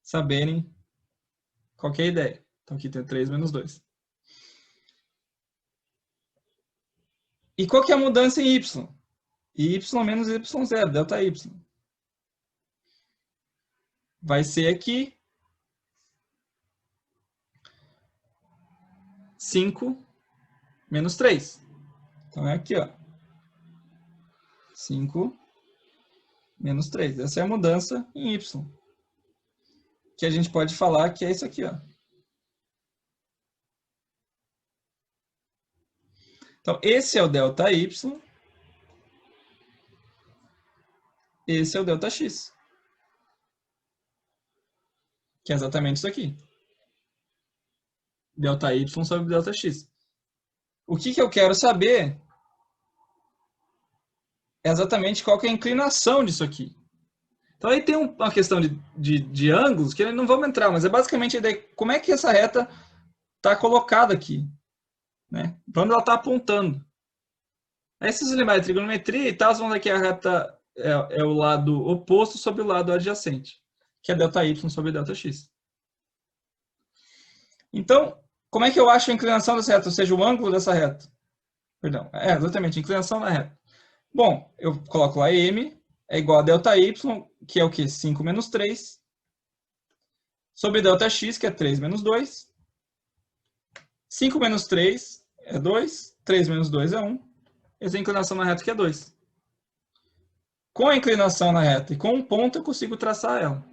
saberem qual que é a ideia. Então, aqui tem 3 menos 2. E qual que é a mudança em y? Y menos y0, ΔY. Vai ser aqui 5 menos 3. Então, é aqui, ó. 5 menos 3. Essa é a mudança em y. Que a gente pode falar que é isso aqui, ó. Então, esse é o ΔY. Esse é o ΔX. Que é exatamente isso aqui. ΔY sobre ΔX. O que eu quero saber é exatamente qual que é a inclinação disso aqui. Então aí tem uma questão de ângulos que não vamos entrar, mas é basicamente a ideia de como é que essa reta está colocada aqui. Né? Para onde ela está apontando. Aí se vocês lembrarem de trigonometria e tal, vocês vão ver que a reta é o lado oposto sobre o lado adjacente, que é ΔY sobre ΔX. Então, como é que eu acho a inclinação dessa reta, ou seja, o ângulo dessa reta? Perdão, exatamente, a inclinação da reta. Bom, eu coloco lá M é igual a ΔY, que é o quê? 5 menos 3, sobre ΔX, que é 3 menos 2. 5 menos 3 é 2, 3 menos 2 é 1. Essa é a inclinação na reta, que é 2. Com a inclinação na reta e com um ponto, eu consigo traçar ela.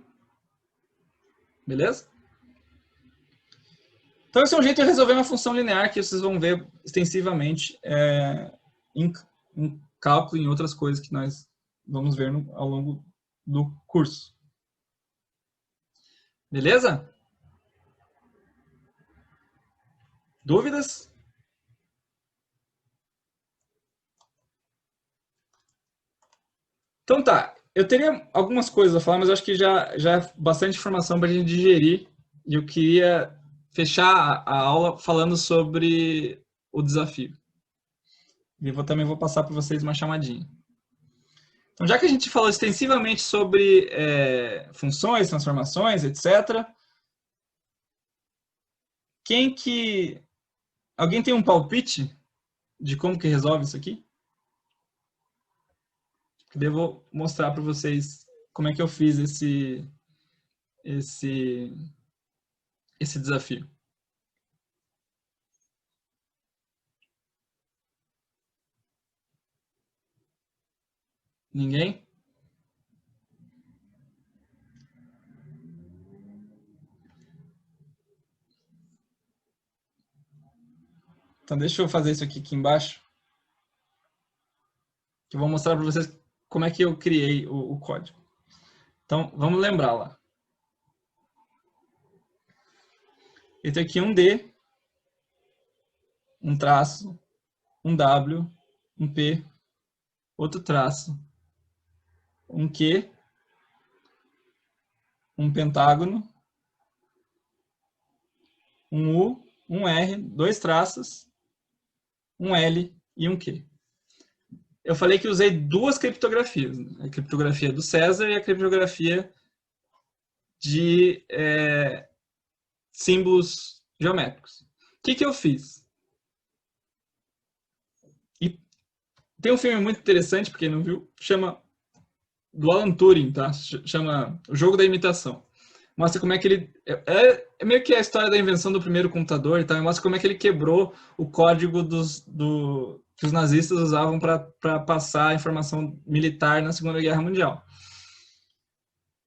Beleza? Então, esse é um jeito de resolver uma função linear que vocês vão ver extensivamente em cálculo e em outras coisas que nós vamos ver ao longo do curso. Beleza? Dúvidas? Então tá, eu teria algumas coisas a falar, mas eu acho que já é bastante informação para a gente digerir. E eu queria fechar a aula falando sobre o desafio. E eu também vou passar para vocês uma chamadinha. Então, já que a gente falou extensivamente sobre funções, transformações, etc. Alguém tem um palpite de como que resolve isso aqui? Eu vou mostrar para vocês como é que eu fiz esse desafio. Ninguém? Então, deixa eu fazer isso aqui embaixo. Que eu vou mostrar para vocês como é que eu criei o código. Então, vamos lembrar lá. Eu tenho aqui um D, um traço, um W, um P, outro traço, um Q, um pentágono, um U, um R, dois traços, um L e um Q. Eu falei que usei duas criptografias, a criptografia do César e a criptografia de símbolos geométricos. O que eu fiz? E tem um filme muito interessante, para quem não viu, chama do Alan Turing, tá? Chama O Jogo da Imitação. Mostra como é que ele... É meio que a história da invenção do primeiro computador e tal, e mostra como é que ele quebrou o código que os nazistas usavam para passar a informação militar na Segunda Guerra Mundial.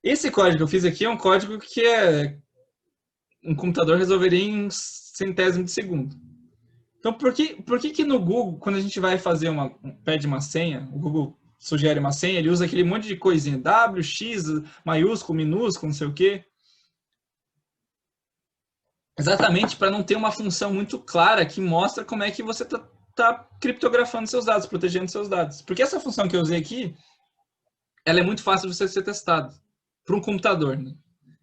Esse código que eu fiz aqui é um código que um computador resolveria em um centésimo de segundo. Então, por que no Google, quando a gente vai fazer pede uma senha, o Google sugere uma senha, ele usa aquele monte de coisinha, W, X, maiúsculo, minúsculo, não sei o quê. Exatamente para não ter uma função muito clara que mostra como é que você está criptografando seus dados, protegendo seus dados. Porque essa função que eu usei aqui, ela é muito fácil de você ser testado para um computador, né?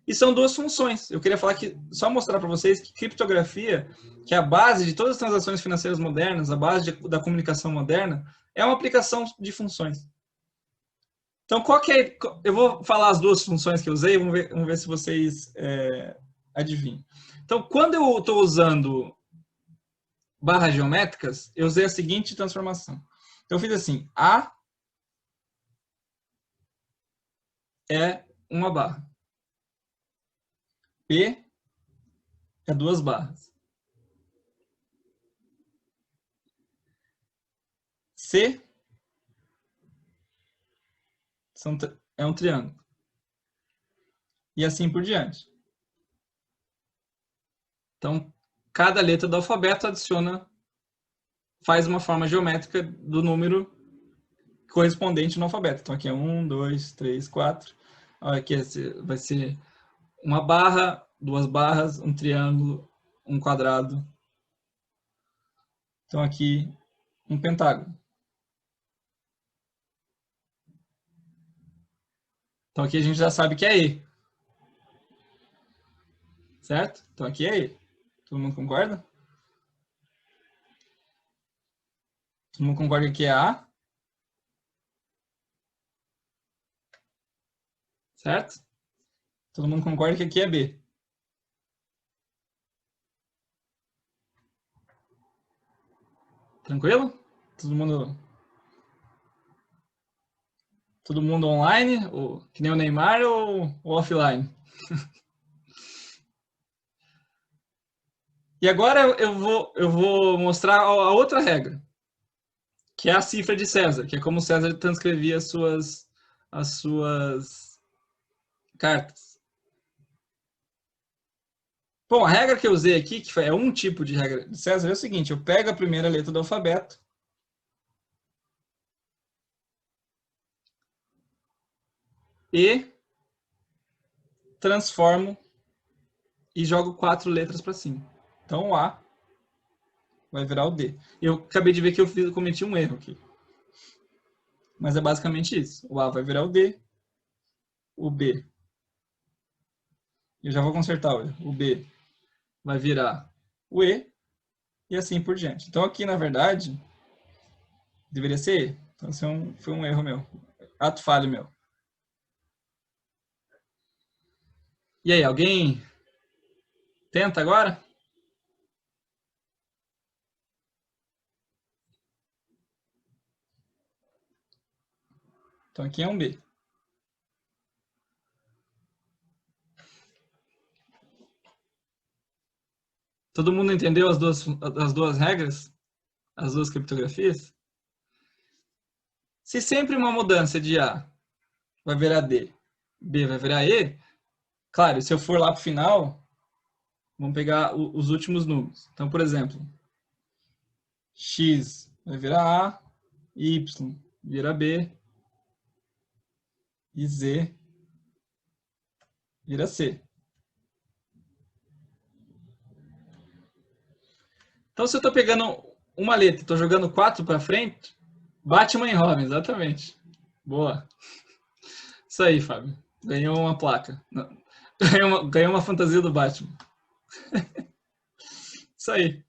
E são duas funções. Eu queria falar só mostrar para vocês que criptografia, que é a base de todas as transações financeiras modernas, a base da comunicação moderna, é uma aplicação de funções. Então, eu vou falar as duas funções que eu usei, vamos ver se vocês adivinham. Então, quando eu estou usando barras geométricas, eu usei a seguinte transformação. Então, eu fiz assim, A é uma barra. P é duas barras. C é um triângulo. E assim por diante. Então, cada letra do alfabeto faz uma forma geométrica do número correspondente no alfabeto. Então, aqui é 1, 2, 3, 4. Aqui vai ser uma barra, duas barras, um triângulo, um quadrado. Então, aqui, um pentágono. Então, aqui a gente já sabe que é E. Certo? Então, aqui é E. Todo mundo concorda? Todo mundo concorda que aqui é A? Certo? Todo mundo concorda que aqui é B. Tranquilo? Todo mundo online? Ou, que nem o Neymar ou offline? E agora eu vou mostrar a outra regra, que é a cifra de César, que é como César transcrevia as suas cartas. Bom, a regra que eu usei aqui, que é um tipo de regra de César, é o seguinte: eu pego a primeira letra do alfabeto e transformo e jogo 4 letras para cima. Então, o A vai virar o D. Eu acabei de ver que eu cometi um erro aqui. Mas é basicamente isso. O A vai virar o D, o B. Eu já vou consertar, olha. O B vai virar o E e assim por diante. Então, aqui, na verdade, deveria ser E. Então, foi um erro meu. Ato falho meu. E aí, alguém tenta agora? Então, aqui é um B. Todo mundo entendeu as duas regras? As duas criptografias? Se sempre uma mudança de A vai virar D, B vai virar E, claro, se eu for lá para o final, vamos pegar os últimos números. Então, por exemplo, X vai virar A, Y vira B e Z vira C. Então, se eu estou pegando uma letra e estou jogando 4 para frente, Batman e Robin, exatamente. Boa. Isso aí, Fábio. Ganhou uma placa. Ganhou uma fantasia do Batman. Isso aí.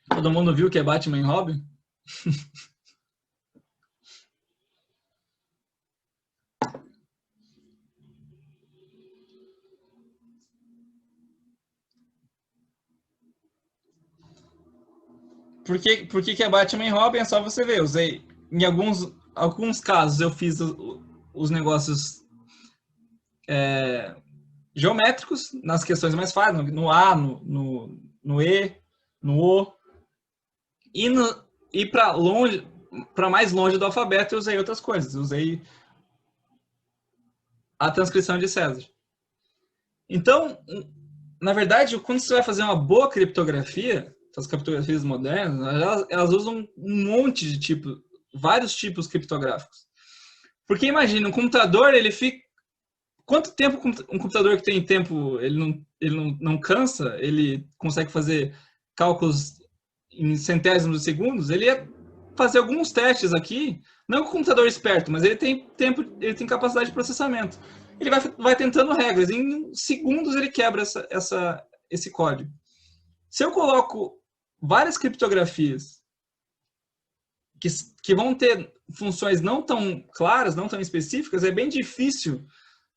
Todo mundo viu que é Batman e Robin? Por que é Batman e Robin? É só você ver. Eu usei, em alguns casos eu fiz os negócios geométricos nas questões mais fáceis, no A, no E, no O, e para longe, para mais longe do alfabeto, eu usei outras coisas. Eu usei a transcrição de César. Então, na verdade, quando você vai fazer uma boa criptografia, as criptografias modernas, elas usam um monte de tipos, vários tipos criptográficos. Porque imagina, um computador, ele fica... Quanto tempo um computador que tem tempo, ele não cansa, ele consegue fazer cálculos em centésimos de segundos, ele ia fazer alguns testes aqui, não com o computador esperto, mas ele tem tempo, ele tem capacidade de processamento. Ele vai tentando regras, em segundos ele quebra esse código. Se eu coloco várias criptografias que vão ter funções não tão claras, não tão específicas, é bem difícil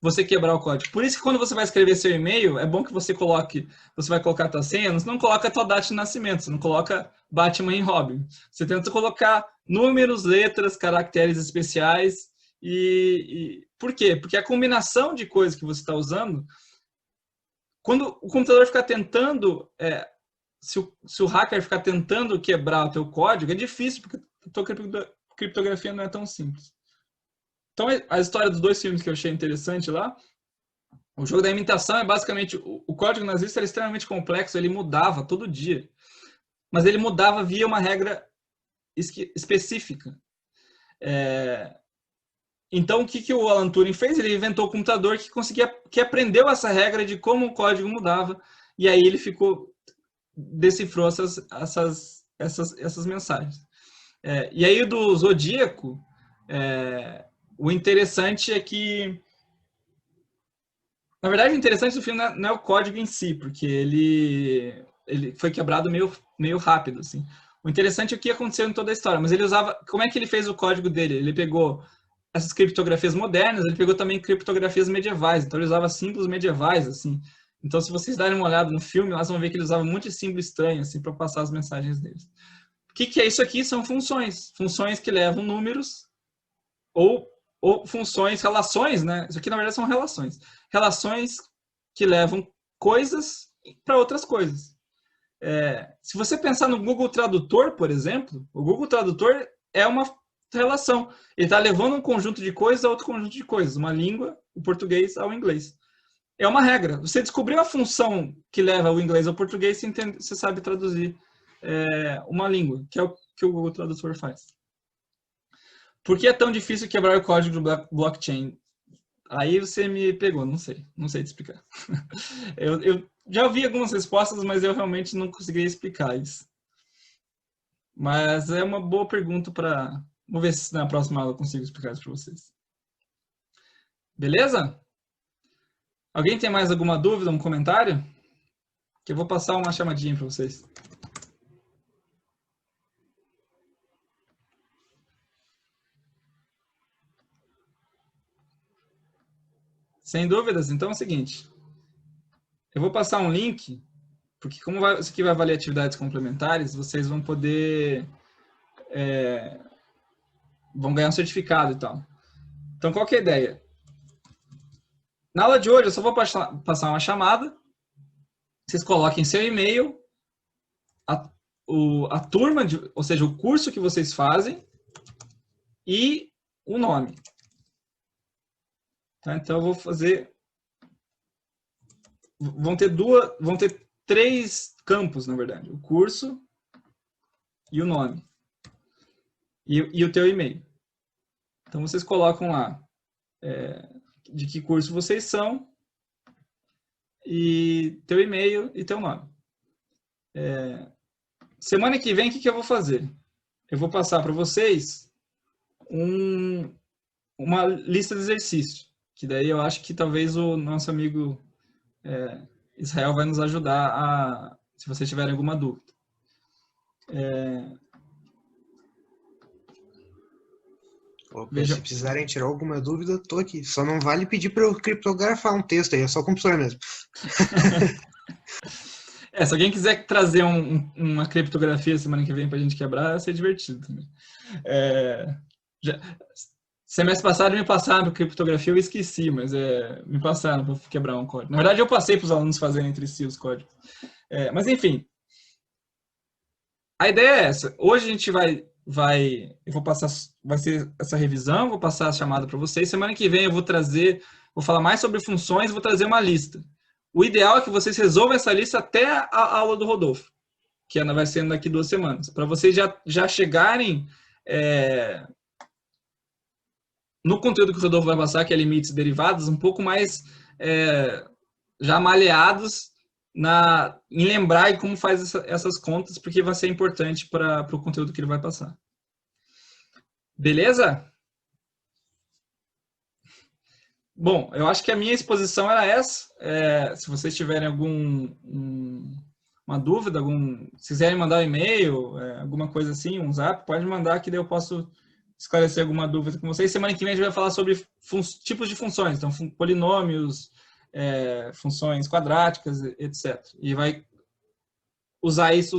você quebrar o código. Por isso que quando você vai escrever seu e-mail, é bom que você vai colocar a tua senha, você não coloca a tua data de nascimento, você não coloca Batman e Robin. Você tenta colocar números, letras, caracteres especiais. Por quê? Porque a combinação de coisas que você está usando, quando o computador ficar tentando, se o hacker ficar tentando quebrar o teu código, é difícil, porque a tua criptografia não é tão simples. Então, a história dos 2 filmes que eu achei interessante lá, o jogo da imitação é basicamente, o código nazista era extremamente complexo, ele mudava todo dia. Mas ele mudava via uma regra específica. Então, o que o Alan Turing fez? Ele inventou um computador que aprendeu essa regra de como o código mudava, e aí ele decifrou essas mensagens. E aí, do Zodíaco, o interessante é que... Na verdade, o interessante do filme não é o código em si, porque ele foi quebrado meio rápido, assim. O interessante é o que aconteceu em toda a história, mas ele usava... Como é que ele fez o código dele? Ele pegou essas criptografias modernas, ele pegou também criptografias medievais, então ele usava símbolos medievais, assim. Então, se vocês darem uma olhada no filme, vocês vão ver que ele usava um monte de símbolo estranho, assim, para passar as mensagens deles. O que é isso aqui? São funções. Funções que levam números ou funções, relações, né? Isso aqui, na verdade, são relações. Relações que levam coisas para outras coisas. Se você pensar no Google Tradutor, por exemplo, o Google Tradutor é uma relação. Ele está levando um conjunto de coisas a outro conjunto de coisas. Uma língua, o português ao inglês. É uma regra. Você descobriu a função que leva o inglês ao português, você sabe traduzir uma língua, que é o que o Google Tradutor faz. Por que é tão difícil quebrar o código do blockchain? Aí você me pegou, não sei te explicar. Eu já ouvi algumas respostas, mas eu realmente não consegui explicar isso. Mas é uma boa pergunta para... Vou ver se na próxima aula eu consigo explicar isso para vocês. Beleza? Alguém tem mais alguma dúvida, um comentário? Que eu vou passar uma chamadinha para vocês. Sem dúvidas? Então é o seguinte. Eu vou passar um link, porque como isso aqui vai valer atividades complementares, vocês vão poder... vão ganhar um certificado e tal. Então, qual que é a ideia? Na aula de hoje, eu só vou passar uma chamada. Vocês coloquem seu e-mail, a turma, ou seja, o curso que vocês fazem e o nome. Tá? Então, eu vou fazer... Vão ter 3 campos, na verdade. O curso e o nome. E o teu e-mail. Então, vocês colocam lá de que curso vocês são, e teu e-mail e teu nome. Semana que vem, o que eu vou fazer? Eu vou passar para vocês uma lista de exercícios, que daí eu acho que talvez o nosso amigo Israel vai nos ajudar se vocês tiverem alguma dúvida. Se precisarem tirar alguma dúvida, estou aqui. Só não vale pedir para eu criptografar um texto aí, é só computador mesmo. Se alguém quiser trazer uma criptografia semana que vem para a gente quebrar, vai ser divertido também. Semestre passado me passaram criptografia, eu esqueci, mas me passaram para quebrar um código. Na verdade, eu passei para os alunos fazerem entre si os códigos. Mas, enfim. A ideia é essa. Hoje a gente eu vou passar, vai ser essa revisão, vou passar a chamada para vocês. Semana que vem eu vou falar mais sobre funções, vou trazer uma lista. O ideal é que vocês resolvam essa lista até a aula do Rodolfo, que vai ser daqui 2 semanas, para vocês já chegarem no conteúdo que o Rodolfo vai passar, que é limites derivados, um pouco mais já maleados em lembrar como faz essas contas, porque vai ser importante para o conteúdo que ele vai passar. Beleza? Bom, eu acho que a minha exposição era essa. Se vocês tiverem uma dúvida, se quiserem mandar um e-mail, alguma coisa assim, um zap, pode mandar que daí eu posso esclarecer alguma dúvida com vocês. Semana que vem a gente vai falar sobre tipos de funções, então polinômios, funções quadráticas, etc. E vai usar isso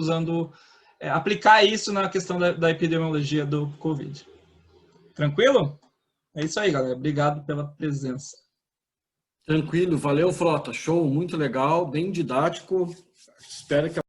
aplicar isso na questão da epidemiologia do Covid. Tranquilo? É isso aí, galera. Obrigado pela presença. Tranquilo, valeu, Frota. Show, muito legal, bem didático. Espero que